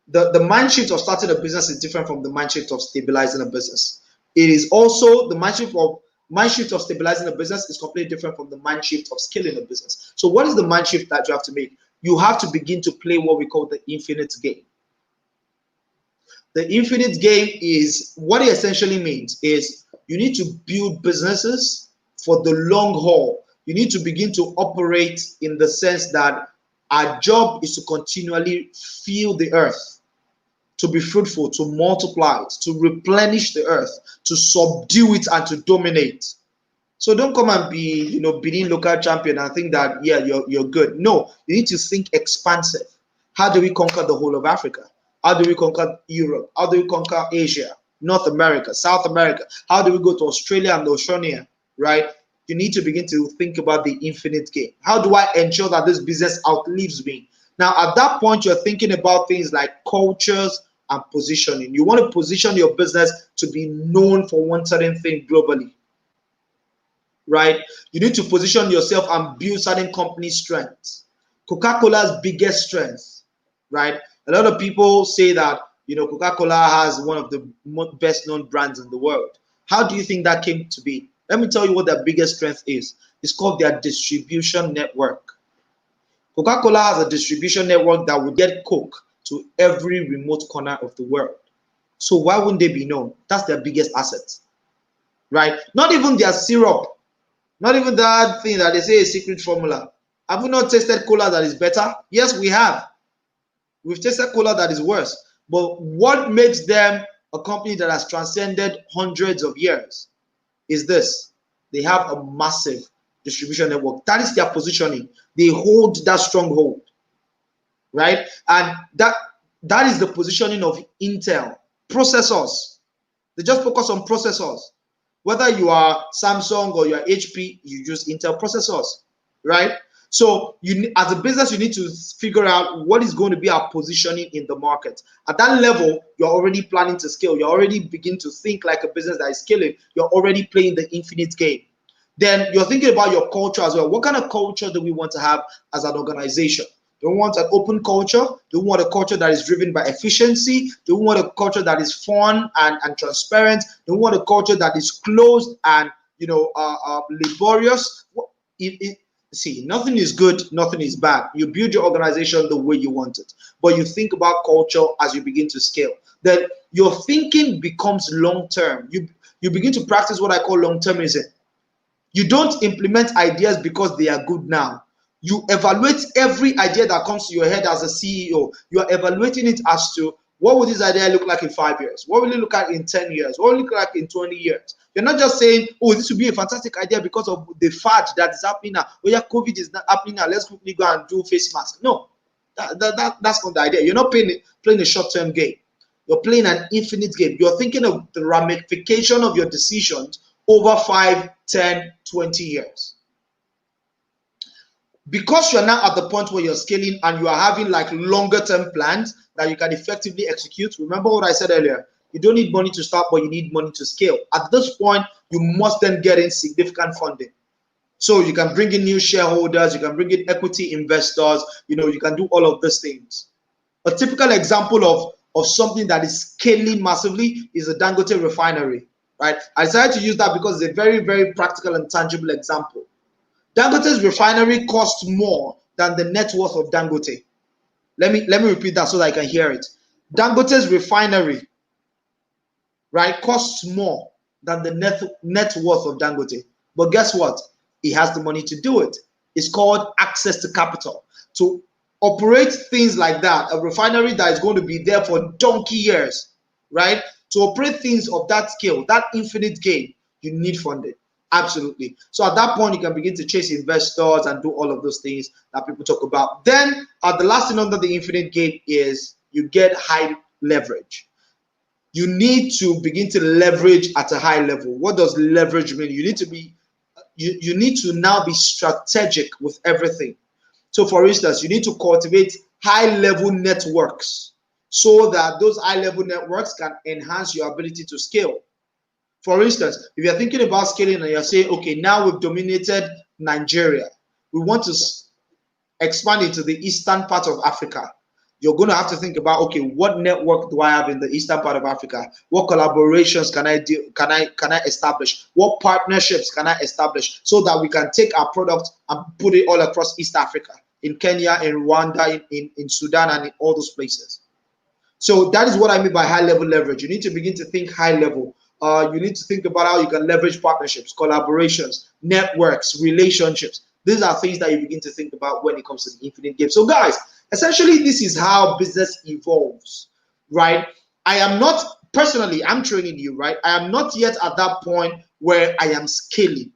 The mind shift of starting a business is different from the mind shift of stabilizing a business. It is also the mind shift of stabilizing a business is completely different from the mind shift of scaling a business. So what is the mind shift that you have to make? You have to begin to play what we call the infinite game. The infinite game is, what it essentially means is, you need to build businesses for the long haul. You need to begin to operate in the sense that our job is to continually fill the earth, to be fruitful, to multiply it, to replenish the earth, to subdue it, and to dominate. So don't come and be, Benin local champion and think that, yeah, you're good. No, you need to think expansive. How do we conquer the whole of Africa? How do we conquer Europe? How do we conquer Asia, North America, South America? How do we go to Australia and Oceania, right? You need to begin to think about the infinite game. How do I ensure that this business outlives me? Now, at that point, you're thinking about things like cultures and positioning. You want to position your business to be known for one certain thing globally, right? You need to position yourself and build certain company strengths. Coca-Cola's biggest strength, right? A lot of people say that, Coca-Cola has one of the best known brands in the world. How do you think that came to be? Let me tell you what their biggest strength is. It's called their distribution network. Coca-Cola has a distribution network that will get Coke to every remote corner of the world. So why wouldn't they be known? That's their biggest asset, right? Not even their syrup, not even that thing that they say is secret formula. Have we not tasted cola that is better? Yes, we have. We've tasted cola that is worse. But what makes them a company that has transcended hundreds of years is this: they have a massive distribution network. That is their positioning. They hold that stronghold, right? And that is the positioning of Intel. Processors. They just focus on processors. Whether you are Samsung or you are HP, you use Intel processors, right? So as a business, you need to figure out what is going to be our positioning in the market. At that level, you're already planning to scale. You're already beginning to think like a business that is scaling. You're already playing the infinite game. Then you're thinking about your culture as well. What kind of culture do we want to have as an organization? Do we want an open culture? Do we want a culture that is driven by efficiency? Do we want a culture that is fun and transparent? Do we want a culture that is closed and laborious? See, nothing is good, nothing is bad. You build your organization the way you want it, but you think about culture as you begin to scale. Then your thinking becomes long-term. You begin to practice what I call long-termism. You don't implement ideas because they are good now. You evaluate every idea that comes to your head as a CEO. You are evaluating it as to, what will this idea look like in 5 years? What will it look like in 10 years? What will it look like in 20 years? You're not just saying, oh, this would be a fantastic idea because of the fad that is happening now. Oh yeah, COVID is not happening now. Let's quickly go and do face masks. No, that's not the idea. You're not playing a short-term game. You're playing an infinite game. You're thinking of the ramification of your decisions over 5, 10, 20 years. Because you're now at the point where you're scaling and you are having like longer term plans that you can effectively execute. Remember what I said earlier, you don't need money to start, but you need money to scale. At this point, you must then get in significant funding. So you can bring in new shareholders, you can bring in equity investors, you can do all of these things. A typical example of something that is scaling massively is a Dangote refinery, right? I decided to use that because it's a very, very practical and tangible example. Dangote's refinery costs more than the net worth of Dangote. Let me repeat that so that I can hear it. Dangote's refinery right, costs more than the net worth of Dangote. But guess what? He has the money to do it. It's called access to capital. To operate things like that, a refinery that is going to be there for donkey years, right? To operate things of that scale, that infinite gain, you need funding. Absolutely. So at that point, you can begin to chase investors and do all of those things that people talk about. Then the last thing under the infinite gain is you get high leverage. You need to begin to leverage at a high level. What does leverage mean? You need to be, you need to now be strategic with everything. So for instance, you need to cultivate high level networks so that those high level networks can enhance your ability to scale. For instance, if you're thinking about scaling and you're saying, okay, now we've dominated Nigeria, we want to expand into the eastern part of Africa. You're going to have to think about, okay, what network do I have in the eastern part of Africa? What collaborations can I do? Can I establish? What partnerships can I establish so that we can take our product and put it all across East Africa, in Kenya, in Rwanda, in Sudan, and in all those places? So that is what I mean by high level leverage. You need to begin to think high level. You need to think about how you can leverage partnerships, collaborations, networks, relationships. These are things that you begin to think about when it comes to the infinite game. So guys, essentially this is how business evolves, right? I am not, personally, I'm training you, right? I am not yet at that point where I am scaling.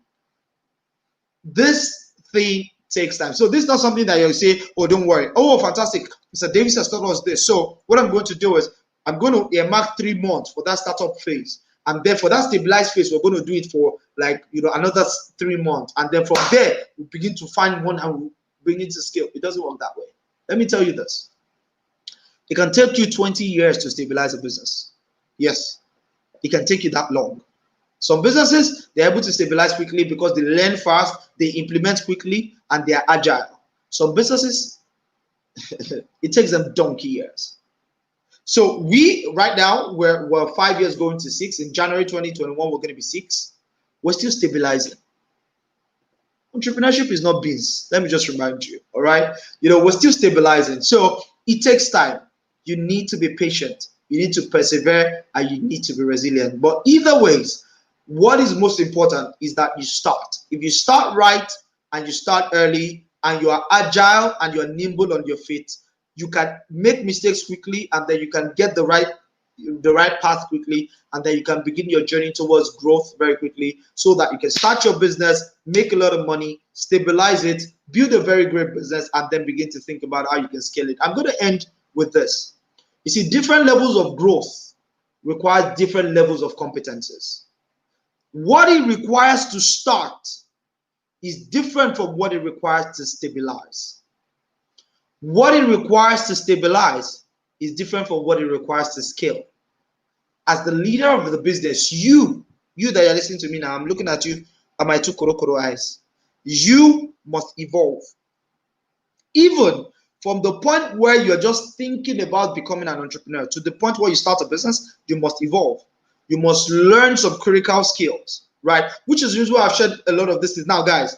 This thing takes time. So this is not something that you say, oh, don't worry. Oh, fantastic. Mr. Davies has taught us this. So what I'm going to do is I'm going to earmark 3 months for that startup phase. And then for that stabilized phase, we're going to do it for like, another 3 months. And then from there, we begin to find one and we bring it to scale. It doesn't work that way. Let me tell you this. It can take you 20 years to stabilize a business. Yes, it can take you that long. Some businesses, they're able to stabilize quickly because they learn fast, they implement quickly, and they are agile. Some businesses, it takes them donkey years. So we, right now, we're 5 years going to 6. In January 2021, we're going to be 6. We're still stabilizing. Entrepreneurship is not beans. Let me just remind you, all right? We're still stabilizing. So it takes time. You need to be patient. You need to persevere, and you need to be resilient. But either ways, what is most important is that you start. If you start right and you start early and you are agile and you are nimble on your feet, you can make mistakes quickly, and then you can get the right path quickly, and then you can begin your journey towards growth very quickly so that you can start your business, make a lot of money, stabilize it, build a very great business, and then begin to think about how you can scale it. I'm going to end with this. You see, different levels of growth require different levels of competences. What it requires to start is different from what it requires to stabilize. What it requires to stabilize is different from what it requires to scale. As the leader of the business, you that you're listening to me now, I'm looking at you at my 2 korokoro eyes. You must evolve. Even from the point where you're just thinking about becoming an entrepreneur to the point where you start a business, you must evolve. You must learn some critical skills, right? Which is usually why I've shared a lot of this things. Now, guys,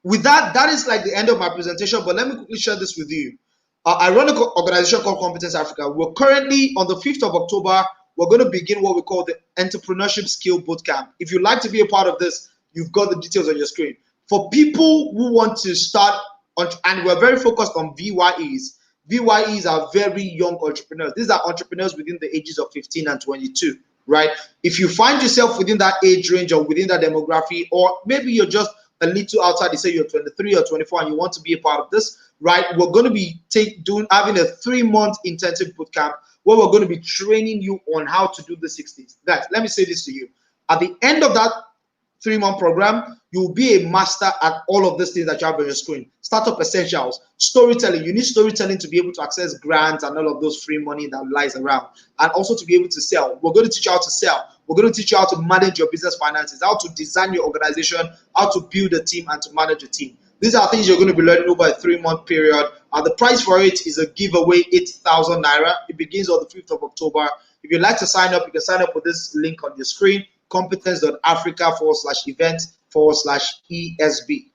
with that is like the end of my presentation, but let me quickly share this with you. I run an organization called Competence Africa. We're currently on the 5th of October. We're going to begin what we call the Entrepreneurship Skill Bootcamp. If you'd like to be a part of this, you've got the details on your screen. For people who want to start, and we're very focused on VYEs. VYEs are very young entrepreneurs. These are entrepreneurs within the ages of 15 and 22, right? If you find yourself within that age range or within that demography, or maybe you're just a little outside, you say you're 23 or 24 and you want to be a part of this, right? We're going to be having a 3-month intensive bootcamp where we're going to be training you on how to do the 60s. Guys, let me say this to you. At the end of that 3-month program, you'll be a master at all of these things that you have on your screen. Startup essentials, storytelling. You need storytelling to be able to access grants and all of those free money that lies around, and also to be able to sell. We're going to teach you how to sell. We're going to teach you how to manage your business finances, how to design your organization, how to build a team, and to manage a team. These are things you're going to be learning over a 3-month period. The price for it is a giveaway, 8,000 naira. It begins on the 5th of October. If you'd like to sign up, you can sign up with this link on your screen, competence.africa/event/ESB.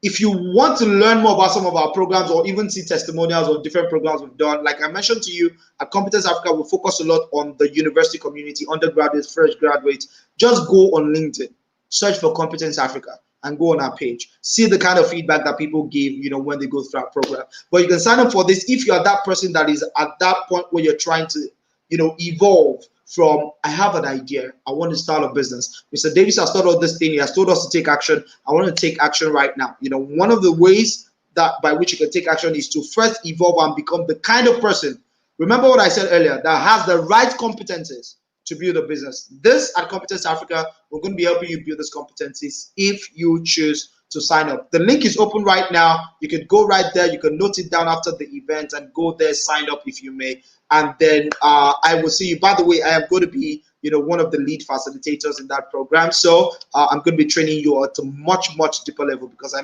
If you want to learn more about some of our programs or even see testimonials of different programs we've done, like I mentioned to you, at Competence Africa, we focus a lot on the university community, undergraduates, fresh graduates. Just go on LinkedIn, search for Competence Africa, and go on our page. See the kind of feedback that people give, when they go through our program. But you can sign up for this if you are that person that is at that point where you're trying to, evolve from, I have an idea, I want to start a business. Mr. Davies has thought of this thing, he has told us to take action. I want to take action right now. One of the ways that by which you can take action is to first evolve and become the kind of person, remember what I said earlier, that has the right competencies to build a business. This at Competence Africa, we're going to be helping you build these competencies if you choose to sign up. The link is open right now. You can go right there. You can note it down after the event and go there, sign up if you may. And then I will see you. By the way, I am going to be, one of the lead facilitators in that program. So I'm going to be training you at a much, much deeper level because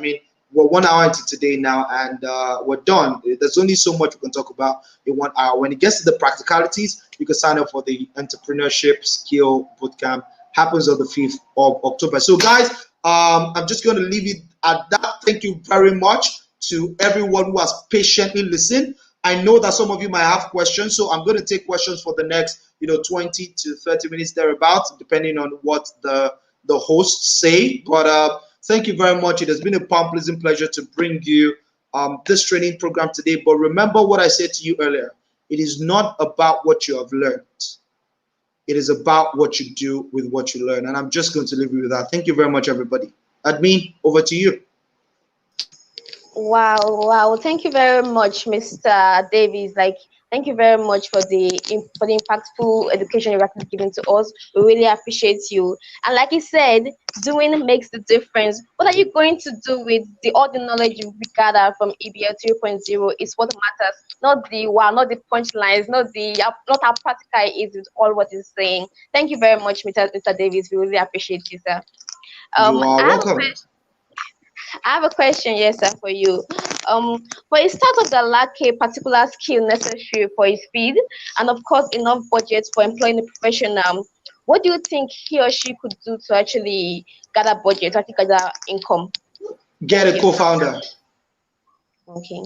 we're 1 hour into today now and we're done. There's only so much we can talk about in 1 hour. When it gets to the practicalities, you can sign up for the entrepreneurship skill bootcamp. Happens on the 5th of October. So guys, I'm just going to leave it at that. Thank you very much to everyone who has patiently listened. I know that some of you might have questions, so I'm going to take questions for the next 20 to 30 minutes thereabouts, depending on what the hosts say. But thank you very much. It has been a pleasant pleasure to bring you this training program today. But remember what I said to you earlier. It is not about what you have learned. It is about what you do with what you learn. And I'm just going to leave you with that. Thank you very much, everybody. Admin, over to you. Wow. Thank you very much, Mr. Davies. Thank you very much for the impactful education you're actually giving to us. We really appreciate you. And like he said, doing makes the difference. What are you going to do with all the knowledge you gathered from EBL 3.0 is what matters. Not the punchlines, not how practical it is with all what he's saying. Thank you very much, Mr. Davies. We really appreciate you, sir. You are welcome. I have a question, yes, sir, for you. For a startup that lack a particular skill necessary for its feed, and of course enough budget for employing a professional, what do you think he or she could do to actually gather budget, to actually gather income? Get a co-founder. Okay.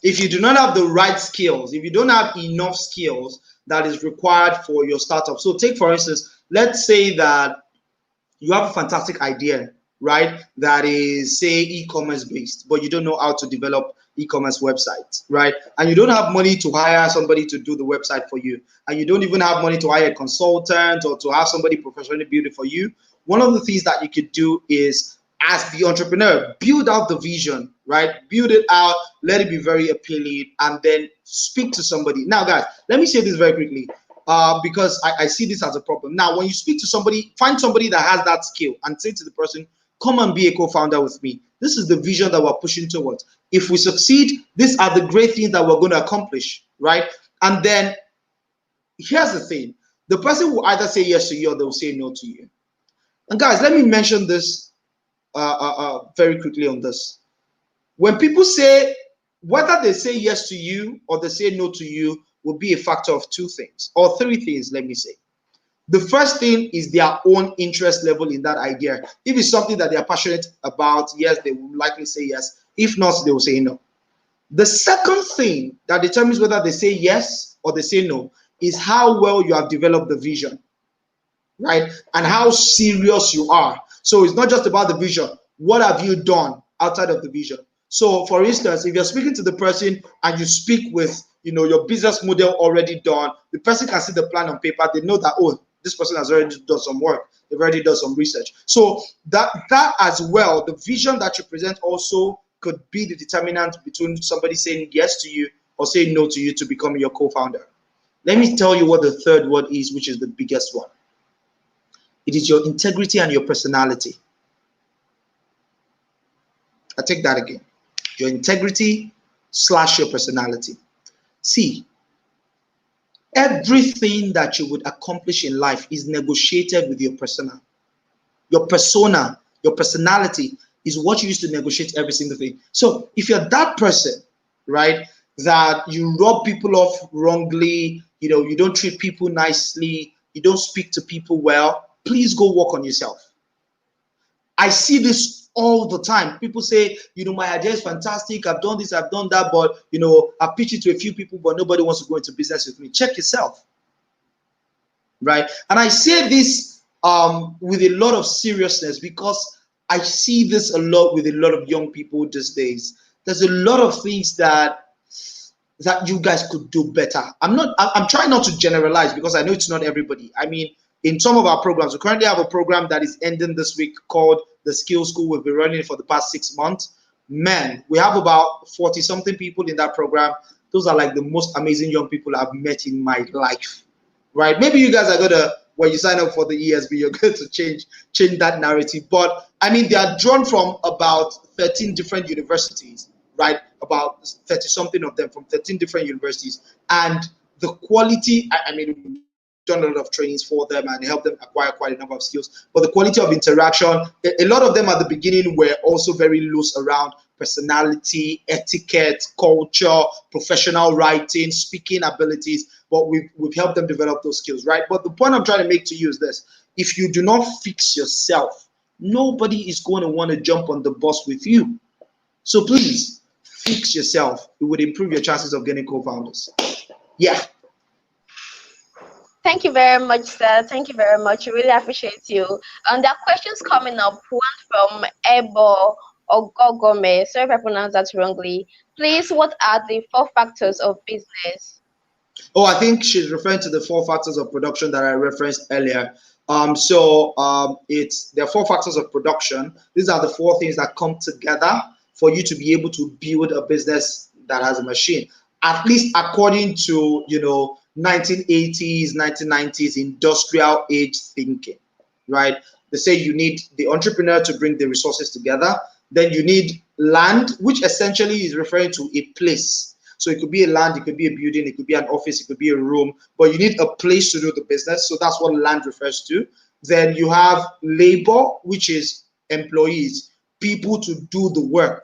If you do not have the right skills, if you don't have enough skills that is required for your startup. So take, for instance, let's say that you have a fantastic idea, right? That is, say, e-commerce based, but you don't know how to develop e-commerce websites, right? And you don't have money to hire somebody to do the website for you. And you don't even have money to hire a consultant or to have somebody professionally build it for you. One of the things that you could do is, as the entrepreneur, build out the vision, right? Build it out, let it be very appealing, and then speak to somebody. Now, guys, let me say this very quickly. Because I see this as a problem. Now, when you speak to somebody, find somebody that has that skill and say to the person, come and be a co-founder with me. This is the vision that we're pushing towards. If we succeed, these are the great things that we're going to accomplish, right? And then here's the thing. The person will either say yes to you or they'll say no to you. And guys, let me mention this very quickly on this. When people say, whether they say yes to you or they say no to you will be a factor of two things, or three things, let me say. The first thing is their own interest level in that idea. If it's something that they are passionate about, yes, they will likely say yes. If not, they will say no. The second thing that determines whether they say yes or they say no is how well you have developed the vision, right? And how serious you are. So it's not just about the vision. What have you done outside of the vision? So for instance, if you're speaking to the person and you speak with, your business model already done, the person can see the plan on paper. They know that, oh, this person has already done some work. They've already done some research. So that as well, the vision that you present also could be the determinant between somebody saying yes to you or saying no to you to become your co-founder. Let me tell you what the third word is, which is the biggest one. It is your integrity and your personality. I take that again. Your integrity / your personality. See, everything that you would accomplish in life is negotiated with your persona. Your persona, your personality is what you use to negotiate every single thing. So if you're that person, right, that you rub people off wrongly, you don't treat people nicely, you don't speak to people well, please go work on yourself. I see this all the time. People say, my idea is fantastic. I've done this, I've done that, but I pitch it to a few people, but nobody wants to go into business with me. Check yourself, right? And I say this with a lot of seriousness because I see this a lot with a lot of young people these days. There's a lot of things that you guys could do better. I'm trying not to generalize because I know it's not everybody. I mean, in some of our programs, we currently have a program that is ending this week called the Skill School. We've been running for the past 6 months. Man, we have about 40 something people in that program. Those are like the most amazing young people I've met in my life, right? Maybe you guys are gonna, when you sign up for the ESB, you're going to change that narrative. But I mean, they are drawn from about 13 different universities, right? About 30 something of them from 13 different universities. And the quality, I mean, we've done a lot of trainings for them and help them acquire quite a number of skills. But the quality of interaction, a lot of them at the beginning were also very loose around personality, etiquette, culture, professional writing, speaking abilities. But we've helped them develop those skills, right? But the point I'm trying to make to you is this: if you do not fix yourself, nobody is going to want to jump on the bus with you. So please fix yourself. It would improve your chances of getting co-founders. Yeah. Thank you very much, sir. Thank you very much. I really appreciate you. And there are questions coming up. One from Ebo Ogogome. Sorry if I pronounced that wrongly. Please, what are the 4 factors of business? Oh, I think she's referring to the 4 factors of production that I referenced earlier. There are 4 factors of production. These are the 4 things that come together for you to be able to build a business that has a machine. At least according to 1980s, 1990s industrial age thinking, right? They say you need the entrepreneur to bring the resources together. Then you need land, which essentially is referring to a place. So it could be a land, it could be a building, it could be an office, it could be a room, but you need a place to do the business. So that's what land refers to. Then you have labor, which is employees, people to do the work.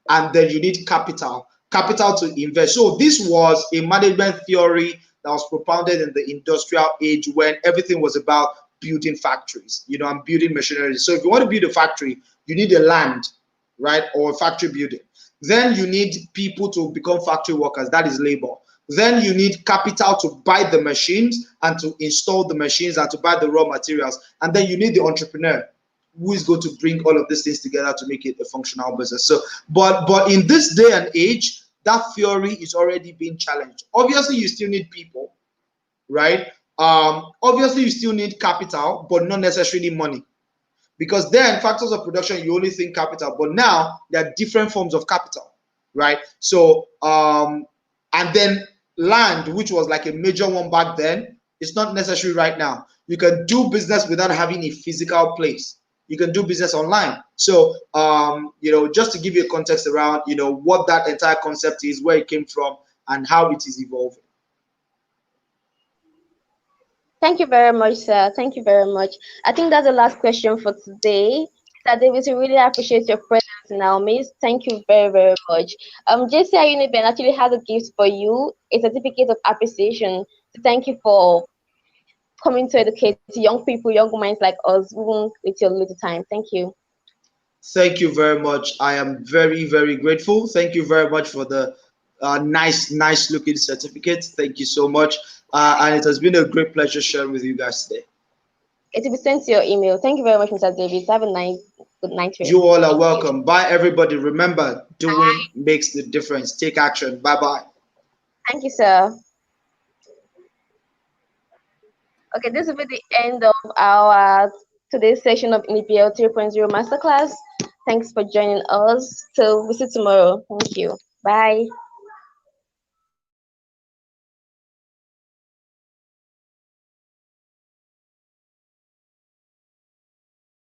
And then you need capital to invest. So this was a management theory that was propounded in the industrial age when everything was about building factories, and building machinery. So if you want to build a factory, you need a land, right, or a factory building. Then you need people to become factory workers. That is labor. Then you need capital to buy the machines and to install the machines and to buy the raw materials. And then you need the entrepreneur who is going to bring all of these things together to make it a functional business. So, but in this day and age, that theory is already being challenged. Obviously, you still need people, right? Obviously, you still need capital, but not necessarily money. Because then factors of production, you only think capital, but now there are different forms of capital, right? So, and then land, which was like a major one back then, it's not necessary right now. You can do business without having a physical place. You can do business online. So, just to give you a context around, what that entire concept is, where it came from, and how it is evolving. Thank you very much, sir. Thank you very much. I think that's the last question for today. Mr. Davies, we really appreciate your presence now, Miss. Thank you very, very much. JCI Uniben actually has a gift for you, a certificate of appreciation to thank you for coming to educate young people, young minds like us, even with your little time. Thank you. Thank you very much. I am very, very grateful. Thank you very much for the nice looking certificate. Thank you so much. And it has been a great pleasure sharing with you guys today. It will be sent to your email. Thank you very much, Mr. Davies. Have a nice good night. You all are welcome. Bye, everybody. Remember, doing makes the difference. Take action. Bye-bye. Thank you, sir. Okay, this will be the end of our today's session of NPL 3.0 Masterclass. Thanks for joining us. So we'll see you tomorrow. Thank you. Bye.